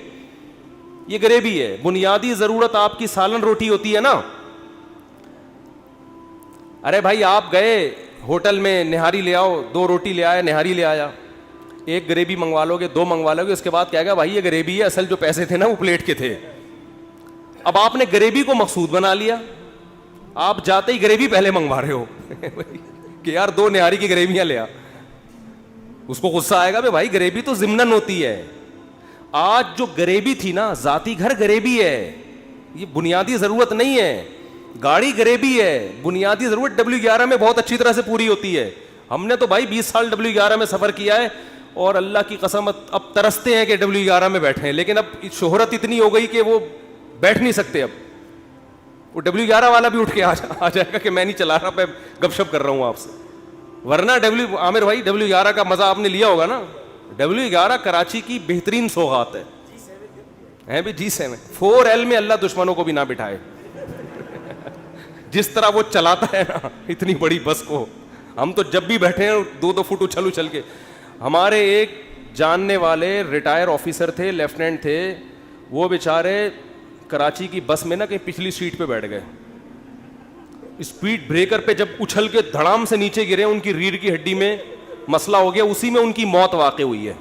یہ غریبی ہے. بنیادی ضرورت آپ کی سالن روٹی ہوتی ہے نا. ارے بھائی آپ گئے ہوٹل میں نہاری لے آؤ, 2 روٹی لے آیا, نہاری لے آیا, ایک غریبی منگوا لو گے, 2 منگوا لو گے, اس کے بعد کہے گا بھائی یہ غریبی ہے, اصل جو پیسے تھے نا وہ پلیٹ کے تھے. اب آپ نے غریبی کو مقصود بنا لیا, آپ جاتے ہی غریبی پہلے منگوا رہے ہو کہ یار 2 نہاری کی غریبیاں لے آ. اس کو غصہ آئے گا بھائی غریبی تو ضمناً ہوتی ہے. آج جو غریبی تھی نا, ذاتی گھر غریبی ہے, یہ بنیادی ضرورت نہیں ہے. گاڑی غریبی ہے, بنیادی ضرورت W11 میں بہت اچھی طرح سے پوری ہوتی ہے. ہم نے تو بھائی 20 سال W11 میں سفر کیا ہے اور اللہ کی قسم اب ترستے ہیں کہ W11 میں بیٹھے ہیں, لیکن اب شہرت اتنی ہو گئی کہ وہ بیٹھ نہیں سکتے. اب وہ W11 والا بھی اٹھ کے آ جائے گا کہ میں نہیں چلا رہا, میں گپ شپ کر رہا ہوں آپ سے. ورنہ عامر بھائی W11 کا مزہ آپ نے لیا ہوگا نا. W11 کراچی کی بہترین سوغات ہے بھی. G7 4L میں اللہ دشمنوں کو بھی نہ بٹھائے. جس طرح وہ چلاتا ہے نا اتنی بڑی بس کو, ہم تو جب بھی بیٹھے ہیں 2-2 فٹ اچھل کے, ہمارے ایک جاننے والے ریٹائر آفیسر تھے, لیفٹیننٹ تھے, وہ بیچارے کراچی کی بس میں نا کہیں پچھلی سیٹ پہ بیٹھ گئے, اسپیڈ بریکر پہ جب اچھل کے دھڑام سے نیچے گرے, ان کی ریڑھ کی ہڈی میں مسئلہ ہو گیا, اسی میں ان کی موت واقع ہوئی ہے.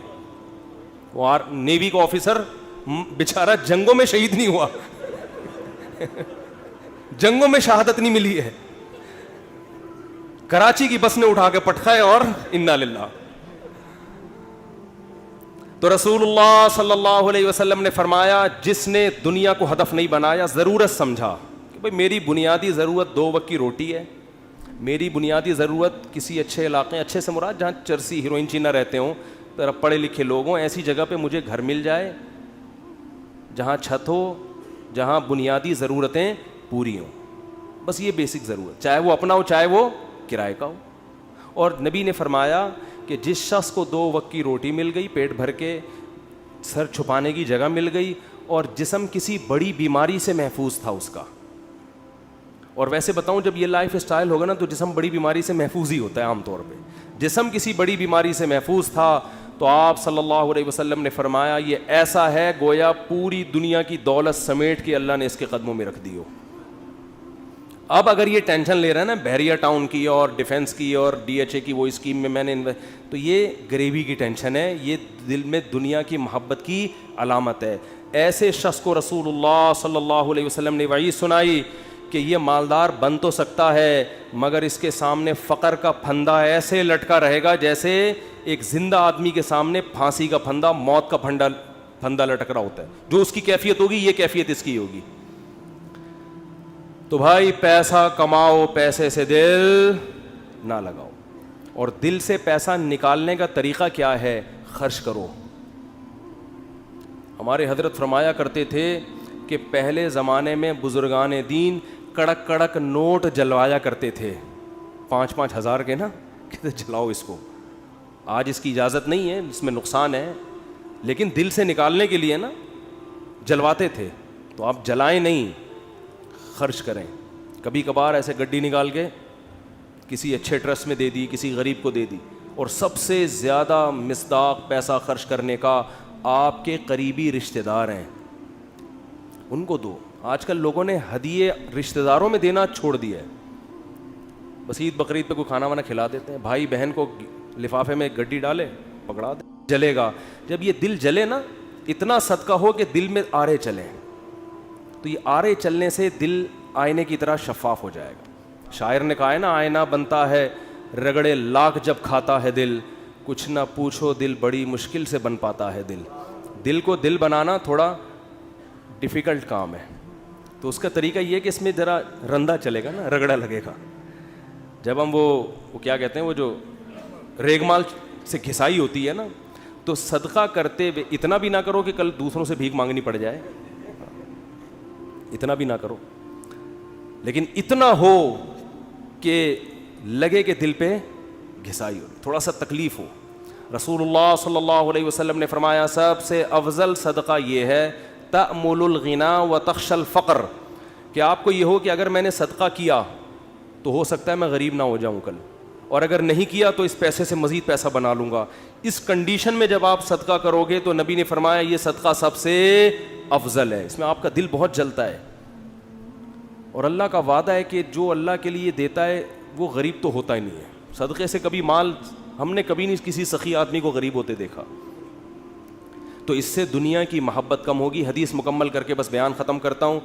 وہ نیوی کا آفیسر بیچارہ جنگوں میں شہید نہیں ہوا, جنگوں میں شہادت نہیں ملی ہے, کراچی کی بس نے اٹھا کے پٹکا ہے, اور انا للہ. تو رسول اللہ صلی اللہ علیہ وسلم نے فرمایا, جس نے دنیا کو ہدف نہیں بنایا, ضرورت سمجھا کہ بھئی میری بنیادی ضرورت 2 وقت کی روٹی ہے, میری بنیادی ضرورت کسی اچھے علاقے, اچھے سے مراد جہاں چرسی ہیروئن چی نہ رہتے ہوں, طرف پڑھے لکھے لوگ ہوں, ایسی جگہ پہ مجھے گھر مل جائے جہاں چھت ہو, جہاں بنیادی ضرورتیں پوری ہوں, بس یہ بیسک ضرورت, چاہے وہ اپنا ہو چاہے وہ کرائے کا ہو. اور نبی نے فرمایا کہ جس شخص کو 2 وقت کی روٹی مل گئی, پیٹ بھر کے سر چھپانے کی جگہ مل گئی, اور جسم کسی بڑی بیماری سے محفوظ تھا اس کا, اور ویسے بتاؤں جب یہ لائف اسٹائل ہوگا نا تو جسم بڑی بیماری سے محفوظ ہی ہوتا ہے عام طور پہ, جسم کسی بڑی بیماری سے محفوظ تھا, تو آپ صلی اللہ علیہ وسلم نے فرمایا یہ ایسا ہے گویا پوری دنیا کی دولت سمیٹ کے اللہ نے اس کے قدموں میں رکھ دی ہو. اب اگر یہ ٹینشن لے رہا ہے نا بحریہ ٹاؤن کی اور ڈیفنس کی اور ڈی ایچ اے کی وہ اسکیم میں میں نے تو یہ غریبی کی ٹینشن ہے, یہ دل میں دنیا کی محبت کی علامت ہے. ایسے شخص کو رسول اللہ صلی اللہ علیہ وسلم نے وعید سنائی کہ یہ مالدار بن تو سکتا ہے مگر اس کے سامنے فقر کا پھندا ایسے لٹکا رہے گا جیسے ایک زندہ آدمی کے سامنے پھانسی کا پھندا, موت کا پھندا لٹک رہا ہوتا ہے. جو اس کی کیفیت ہوگی یہ کیفیت اس کی ہوگی. تو بھائی پیسہ کماؤ, پیسے سے دل نہ لگاؤ. اور دل سے پیسہ نکالنے کا طریقہ کیا ہے؟ خرچ کرو. ہمارے حضرت فرمایا کرتے تھے کہ پہلے زمانے میں بزرگان دین کڑک کڑک نوٹ جلوایا کرتے تھے, 5-5 ہزار کے نا, کہتے جلاؤ اس کو. آج اس کی اجازت نہیں ہے, اس میں نقصان ہے, لیکن دل سے نکالنے کے لیے نا جلواتے تھے. تو آپ جلائیں نہیں, خرچ کریں. کبھی کبھار ایسے گڈی نکال کے کسی اچھے ٹرسٹ میں دے دی, کسی غریب کو دے دی. اور سب سے زیادہ مصداق پیسہ خرچ کرنے کا آپ کے قریبی رشتہ دار ہیں, ان کو دو. آج کل لوگوں نے ہدیے رشتہ داروں میں دینا چھوڑ دیا ہے, بس عید بقرعید پہ کوئی کھانا وانا کھلا دیتے ہیں. بھائی بہن کو لفافے میں گڈی ڈالے, پکڑا دے, جلے گا. جب یہ دل جلے نا, اتنا صدقہ ہو کہ دل میں آرے چلیں, تو یہ آرے چلنے سے دل آئینے کی طرح شفاف ہو جائے گا. شاعر نے کہا ہے نا, آئینہ بنتا ہے رگڑے لاکھ جب کھاتا ہے دل, کچھ نہ پوچھو دل بڑی مشکل سے بن پاتا ہے دل. دل کو دل بنانا تھوڑا ڈیفیکلٹ کام ہے, تو اس کا طریقہ یہ کہ اس میں ذرا رندا چلے گا نا, رگڑا لگے گا. جب ہم وہ کیا کہتے ہیں, وہ جو ریگ مال سے گھسائی ہوتی ہے نا, تو صدقہ کرتے ہوئے اتنا بھی نہ کرو کہ کل دوسروں سے بھیک مانگنی پڑ جائے, اتنا بھی نہ کرو, لیکن اتنا ہو کہ لگے کہ دل پہ گھسائی ہو, تھوڑا سا تکلیف ہو. رسول اللہ صلی اللہ علیہ وسلم نے فرمایا سب سے افضل صدقہ یہ ہے تأمل الغنا وتخشى الفقر, کہ آپ کو یہ ہو کہ اگر میں نے صدقہ کیا تو ہو سکتا ہے میں غریب نہ ہو جاؤں کل, اور اگر نہیں کیا تو اس پیسے سے مزید پیسہ بنا لوں گا. اس کنڈیشن میں جب آپ صدقہ کرو گے تو نبی نے فرمایا یہ صدقہ سب سے افضل ہے. اس میں آپ کا دل بہت جلتا ہے, اور اللہ کا وعدہ ہے کہ جو اللہ کے لیے دیتا ہے وہ غریب تو ہوتا ہی نہیں ہے. صدقے سے کبھی مال ہم نے کبھی نہیں کسی سخی آدمی کو غریب ہوتے دیکھا. تو اس سے دنیا کی محبت کم ہوگی. حدیث مکمل کر کے بس بیان ختم کرتا ہوں.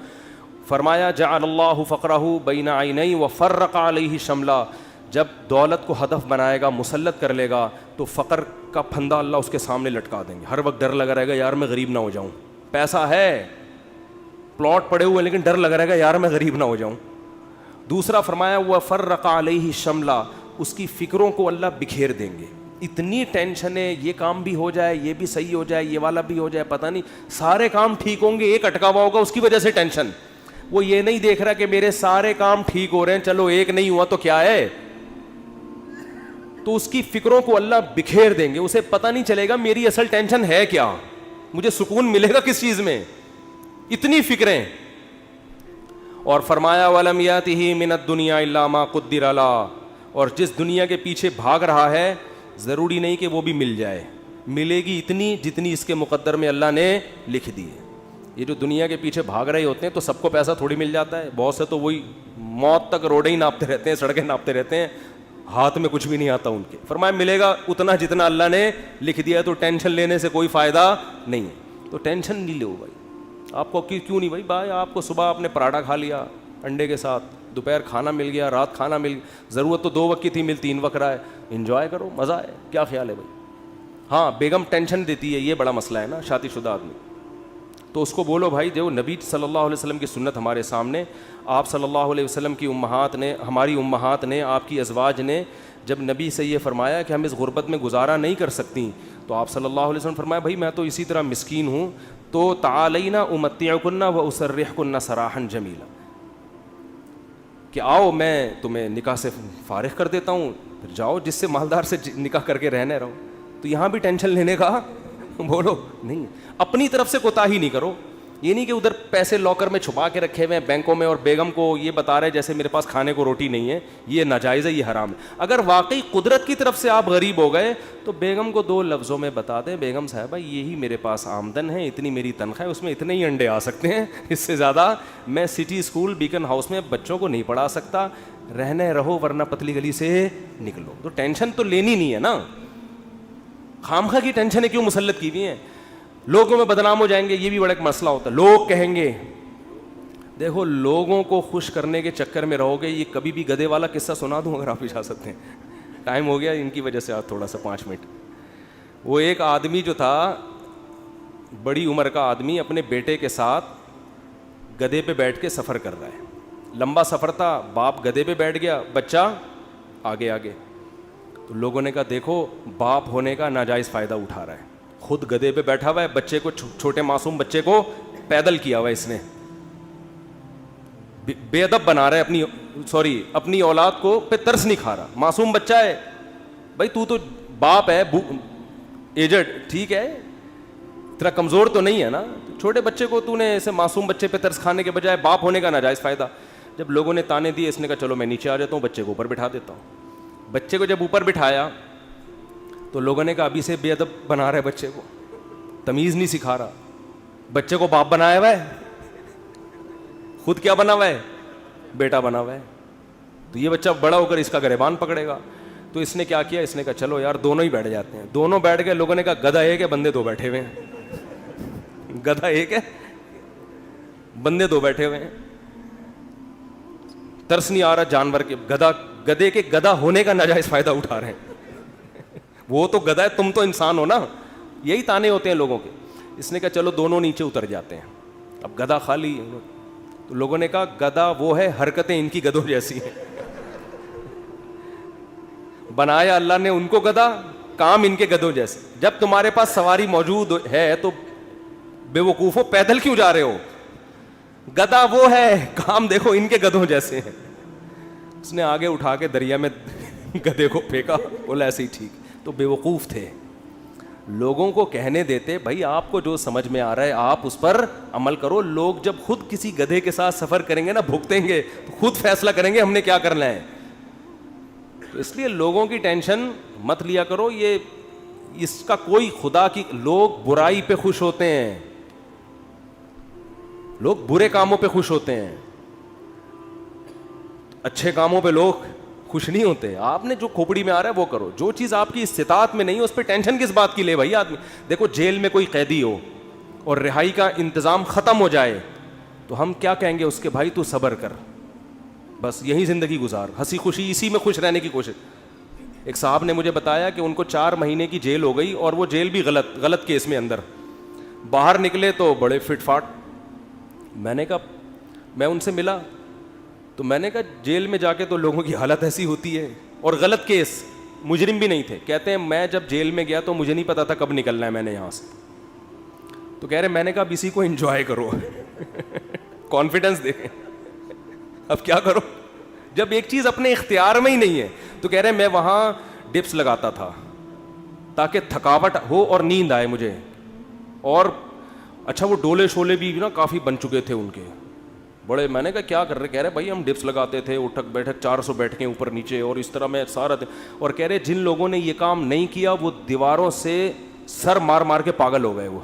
فرمایا جعل اللہ فقرہ بین عینی وفرق علیہ شملا, جب دولت کو ہدف بنائے گا, مسلط کر لے گا, تو فقر کا پھندا اللہ اس کے سامنے لٹکا دیں گے. ہر وقت ڈر لگا رہے گا یار میں غریب نہ ہو جاؤں. پیسہ ہے, پلاٹ پڑے ہوئے, لیکن ڈر لگا رہے گا یار میں غریب نہ ہو جاؤں. دوسرا فرمایا وفرق علیہ شملا, اس کی فکروں کو اللہ بکھیر دیں گے. اتنی ٹینشن ہے, یہ کام بھی ہو جائے, یہ بھی صحیح ہو جائے, یہ والا بھی ہو جائے, پتہ نہیں سارے کام ٹھیک ہوں گے, ایک اٹکا ہوا ہوگا, اس کی وجہ سے ٹینشن. وہ یہ نہیں دیکھ رہا کہ میرے سارے کام ٹھیک ہو رہے ہیں, چلو ایک نہیں ہوا تو کیا ہے. تو اس کی فکروں کو اللہ بکھیر دیں گے, اسے پتہ نہیں چلے گا میری اصل ٹینشن ہے کیا, مجھے سکون ملے گا کس چیز میں, اتنی فکریں. اور فرمایا وَلَمْ يَأْتِهِ مِنَ الدُّنْيَا إِلَّا مَا قُدِّرَ لَهُ, اور جس دنیا کے پیچھے بھاگ رہا ہے ضروری نہیں کہ وہ بھی مل جائے, ملے گی اتنی جتنی اس کے مقدر میں اللہ نے لکھ دی ہے. یہ جو دنیا کے پیچھے بھاگ رہے ہوتے ہیں تو سب کو پیسہ تھوڑی مل جاتا ہے, بہت سے تو وہی موت تک روڈیں ہی ناپتے رہتے ہیں, سڑکیں ناپتے رہتے ہیں, ہاتھ میں کچھ بھی نہیں آتا ان کے. فرمایا ملے گا اتنا جتنا اللہ نے لکھ دیا, تو ٹینشن لینے سے کوئی فائدہ نہیں ہے. تو ٹینشن نہیں لو بھائی. آپ کو کیوں نہیں بھائی آپ کو صبح آپ نے پراٹھا کھا لیا انڈے کے ساتھ, دوپہر کھانا مل گیا, رات کھانا مل گیا, ضرورت تو 2 وقت کی تھی, مل 3 وقت رہا ہے, انجوائے کرو, مزہ ہے. کیا خیال ہے بھائی؟ ہاں بیگم ٹینشن دیتی ہے, یہ بڑا مسئلہ ہے نا شادی شدہ آدمی. تو اس کو بولو بھائی جو نبی صلی اللہ علیہ وسلم کی سنت ہمارے سامنے, آپ صلی اللہ علیہ وسلم کی امہات نے, ہماری امہات نے, آپ کی ازواج نے جب نبی سے یہ فرمایا کہ ہم اس غربت میں گزارا نہیں کر سکتی, تو آپ صلی اللہ علیہ وسلم فرمایا بھائی میں تو اسی طرح مسکین ہوں, تو تعالینا امتعکن و اسرحکن سراحا جمیلا, کہ آؤ میں تمہیں نکاح سے فارغ کر دیتا ہوں, پھر جاؤ جس سے مالدار سے نکاح کر کے رہنے رہو. تو یہاں بھی ٹینشن لینے کا بولو نہیں, اپنی طرف سے کوتاہی نہیں کرو. یہ نہیں کہ ادھر پیسے لاکر میں چھپا کے رکھے ہوئے ہیں بینکوں میں, اور بیگم کو یہ بتا رہے جیسے میرے پاس کھانے کو روٹی نہیں ہے, یہ ناجائز ہے, یہ حرام ہے. اگر واقعی قدرت کی طرف سے آپ غریب ہو گئے تو بیگم کو 2 لفظوں میں بتا دیں, بیگم صاحبہ یہی میرے پاس آمدن ہے, اتنی میری تنخواہ ہے, اس میں اتنے ہی انڈے آ سکتے ہیں, اس سے زیادہ میں سٹی اسکول بیکن ہاؤس میں بچوں کو نہیں پڑھا سکتا, رہنے رہو ورنہ پتلی گلی سے نکلو. تو ٹینشن تو لینی نہیں ہے نا, خامخواہ کی ٹینشنیں کیوں مسلط کی ہوئی ہیں؟ لوگوں میں بدنام ہو جائیں گے, یہ بھی بڑا ایک مسئلہ ہوتا ہے. لوگ کہیں گے, دیکھو لوگوں کو خوش کرنے کے چکر میں رہو گے. یہ کبھی بھی گدھے والا قصہ سنا دوں اگر آپ بھی جا سکتے ہیں, ٹائم ہو گیا ان کی وجہ سے آج تھوڑا سا 5 منٹ. وہ ایک آدمی جو تھا, بڑی عمر کا آدمی, اپنے بیٹے کے ساتھ گدھے پہ بیٹھ کے سفر کر رہا ہے. لمبا سفر تھا, باپ گدھے پہ بیٹھ گیا, بچہ آگے آگے. تو لوگوں نے کہا دیکھو باپ ہونے کا ناجائز فائدہ اٹھا رہا ہے, خود گدھے پہ بیٹھا ہوا ہے, بچے کو, چھوٹے معصوم بچے کو پیدل کیا ہوا ہے اس نے, بے ادب بنا رہا ہے اپنی اولاد کو, پہ ترس نہیں کھا رہا. معصوم بچہ ہے بھائی, تو باپ ہے ایجڈ, ٹھیک ہے, اتنا کمزور تو نہیں ہے نا, چھوٹے بچے کو تو نے ایسے معصوم بچے پہ ترس کھانے کے بجائے باپ ہونے کا ناجائز فائدہ. جب لوگوں نے تانے دیے, اس نے کہا چلو میں نیچے آ جاتا ہوں, بچے کو اوپر بٹھا دیتا ہوں. بچے کو جب اوپر بٹھایا تو لوگوں نے کہا ابھی سے بے ادب بنا رہا ہے بچے کو, تمیز نہیں سکھا رہا. بچے کو باپ بنایا ہوا ہے, خود کیا بنا ہوا ہے, بیٹا بنا ہوا ہے. تو یہ بچہ بڑا ہو کر اس کا گریبان پکڑے گا. تو اس نے کیا کیا, اس نے کہا چلو یار دونوں ہی بیٹھ جاتے ہیں. دونوں بیٹھ گئے. لوگوں نے کہا گدھا ایک ہے, بندے 2 بیٹھے ہوئے ہیں. گدھا ایک ہے, بندے 2 بیٹھے ہوئے ہیں. ترس نہیں آ رہا جانور کے, گدھے کے گدھا ہونے کا ناجائز فائدہ اٹھا رہے ہیں. وہ تو گدھا ہے, تم تو انسان ہو نا. یہی تانے ہوتے ہیں لوگوں کے. اس نے کہا چلو دونوں نیچے اتر جاتے ہیں. اب گدھا خالی. تو لوگوں نے کہا گدھا وہ ہے, حرکتیں ان کی گدھوں جیسی ہیں. بنایا اللہ نے ان کو گدھا, کام ان کے گدھوں جیسے. جب تمہارے پاس سواری موجود ہے تو بے وقوفو پیدل کیوں جا رہے ہو؟ گدھا وہ ہے, کام دیکھو ان کے گدھوں جیسے ہیں. اس نے آگے اٹھا کے دریا میں گدھے کو پھینکا, بولا ایسے ہی ٹھیک. تو بے وقوف تھے. لوگوں کو کہنے دیتے بھائی آپ کو جو سمجھ میں آ رہا ہے آپ اس پر عمل کرو. لوگ جب خود کسی گدھے کے ساتھ سفر کریں گے نا, بھگتیں گے, تو خود فیصلہ کریں گے ہم نے کیا کرنا ہے. تو اس لیے لوگوں کی ٹینشن مت لیا کرو. یہ اس کا کوئی خدا کی, لوگ برائی پہ خوش ہوتے ہیں, لوگ برے کاموں پہ خوش ہوتے ہیں, اچھے کاموں پہ لوگ خوش نہیں ہوتے. آپ نے جو کھوپڑی میں آ رہا ہے وہ کرو. جو چیز آپ کی استطاعت میں نہیں ہے اس پہ ٹینشن کس بات کی لے بھائی آدمی. دیکھو جیل میں کوئی قیدی ہو اور رہائی کا انتظام ختم ہو جائے تو ہم کیا کہیں گے اس کے, بھائی تو صبر کر, بس یہی زندگی گزار, ہنسی خوشی اسی میں خوش رہنے کی کوشش. ایک صاحب نے مجھے بتایا کہ ان کو 4 مہینے کی جیل ہو گئی, اور وہ جیل بھی غلط کیس میں اندر. باہر نکلے تو بڑے فٹ فاٹ. میں نے کہا, میں ان سے ملا تو میں نے کہا جیل میں جا کے تو لوگوں کی حالت ایسی ہوتی ہے, اور غلط کیس, مجرم بھی نہیں تھے. کہتے ہیں میں جب جیل میں گیا تو مجھے نہیں پتا تھا کب نکلنا ہے میں نے یہاں سے. تو کہہ رہے میں نے کہا اب اسی کو انجوائے کرو, کانفیڈنس دیکھیں. اب کیا کرو جب ایک چیز اپنے اختیار میں ہی نہیں ہے. تو کہہ رہے میں وہاں ڈپس لگاتا تھا تاکہ تھکاوٹ ہو اور نیند آئے مجھے. اور اچھا وہ ڈولے شولے بھی نا کافی بن چکے تھے ان کے, بڑے میں نے کہا کیا کر رہے؟ کہہ رہے بھائی ہم ڈپس لگاتے تھے, اٹھک بیٹھک 400 بیٹھکیں اوپر نیچے, اور اس طرح میں سارا اور کہہ رہے جن لوگوں نے یہ کام نہیں کیا وہ دیواروں سے سر مار مار کے پاگل ہو گئے وہ.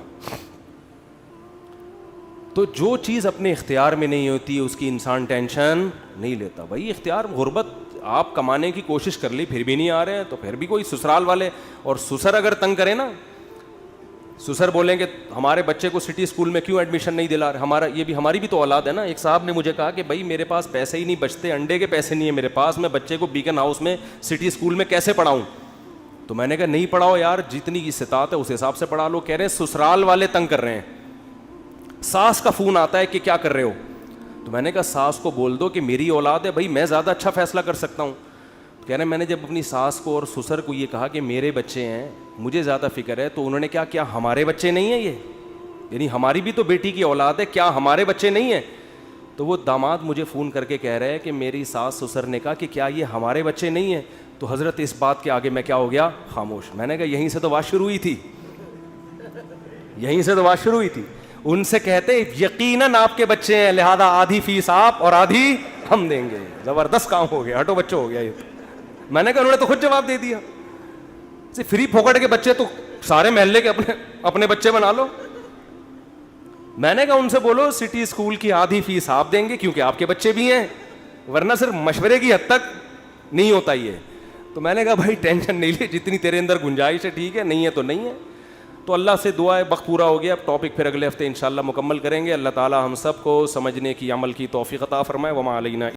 تو جو چیز اپنے اختیار میں نہیں ہوتی اس کی انسان ٹینشن نہیں لیتا. بھائی اختیار, غربت آپ کمانے کی کوشش کر لی پھر بھی نہیں آ رہے ہیں تو پھر بھی کوئی سسرال والے, اور سسر اگر تنگ کرے نا, سسر بولیں کہ ہمارے بچے کو سٹی اسکول میں کیوں ایڈمیشن نہیں دلا رہے, ہمارا یہ بھی ہماری بھی تو اولاد ہے نا. ایک صاحب نے مجھے کہا کہ بھائی میرے پاس پیسے ہی نہیں بچتے, انڈے کے پیسے نہیں ہیں میرے پاس, میں بچے کو بیکن ہاؤس میں سٹی اسکول میں کیسے پڑھاؤں؟ تو میں نے کہا نہیں پڑھاؤ یار, جتنی استطاعت ہے اس حساب سے پڑھا لو. کہہ رہے ہیں سسرال والے تنگ کر رہے ہیں, ساس کا فون آتا ہے کہ کیا کر رہے ہو. تو میں نے کہا ساس کو بول دو کہ میری اولاد ہے بھائی, میں زیادہ اچھا فیصلہ کر سکتا ہوں. کہہ رہے ہیں میں نے جب اپنی ساس کو اور سسر کو یہ کہا کہ میرے بچے ہیں, مجھے زیادہ فکر ہے, تو انہوں نے کیا ہمارے بچے نہیں ہیں یہ, یعنی ہماری بھی تو بیٹی کی اولاد ہے, کیا ہمارے بچے نہیں ہیں؟ تو وہ داماد مجھے فون کر کے کہہ رہے ہیں کہ میری ساس سسر نے کہا کہ کیا یہ ہمارے بچے نہیں ہیں؟ تو حضرت اس بات کے آگے میں کیا ہو گیا, خاموش. میں نے کہا یہیں سے تو بات شروع ہوئی تھی, یہیں سے تو بات شروع ہوئی تھی. ان سے کہتے یقیناً آپ کے بچے ہیں, لہذا آدھی فیس آپ اور آدھی ہم دیں گے. زبردست کام ہو گیا, ہٹو بچوں ہو گیا یہ. میں نے کہا انہوں نے تو خود جواب دے دیا, فری پھوکٹ کے بچے تو سارے محلے کے اپنے بچے بنا لو. میں نے کہا ان سے بولو سٹی اسکول کی آدھی فیس آپ دیں گے کیونکہ آپ کے بچے بھی ہیں, ورنہ صرف مشورے کی حد تک نہیں ہوتا یہ. تو میں نے کہا بھائی ٹینشن نہیں لے, جتنی تیرے اندر گنجائش ہے ٹھیک ہے, نہیں ہے تو نہیں ہے. تو اللہ سے دعا ہے, وقت پورا ہو گیا, اب ٹاپک پھر اگلے ہفتے انشاءاللہ مکمل کریں گے. اللہ تعالی ہم سب کو سمجھنے کی, عمل کی توفیق عطا فرمائے. وما علینا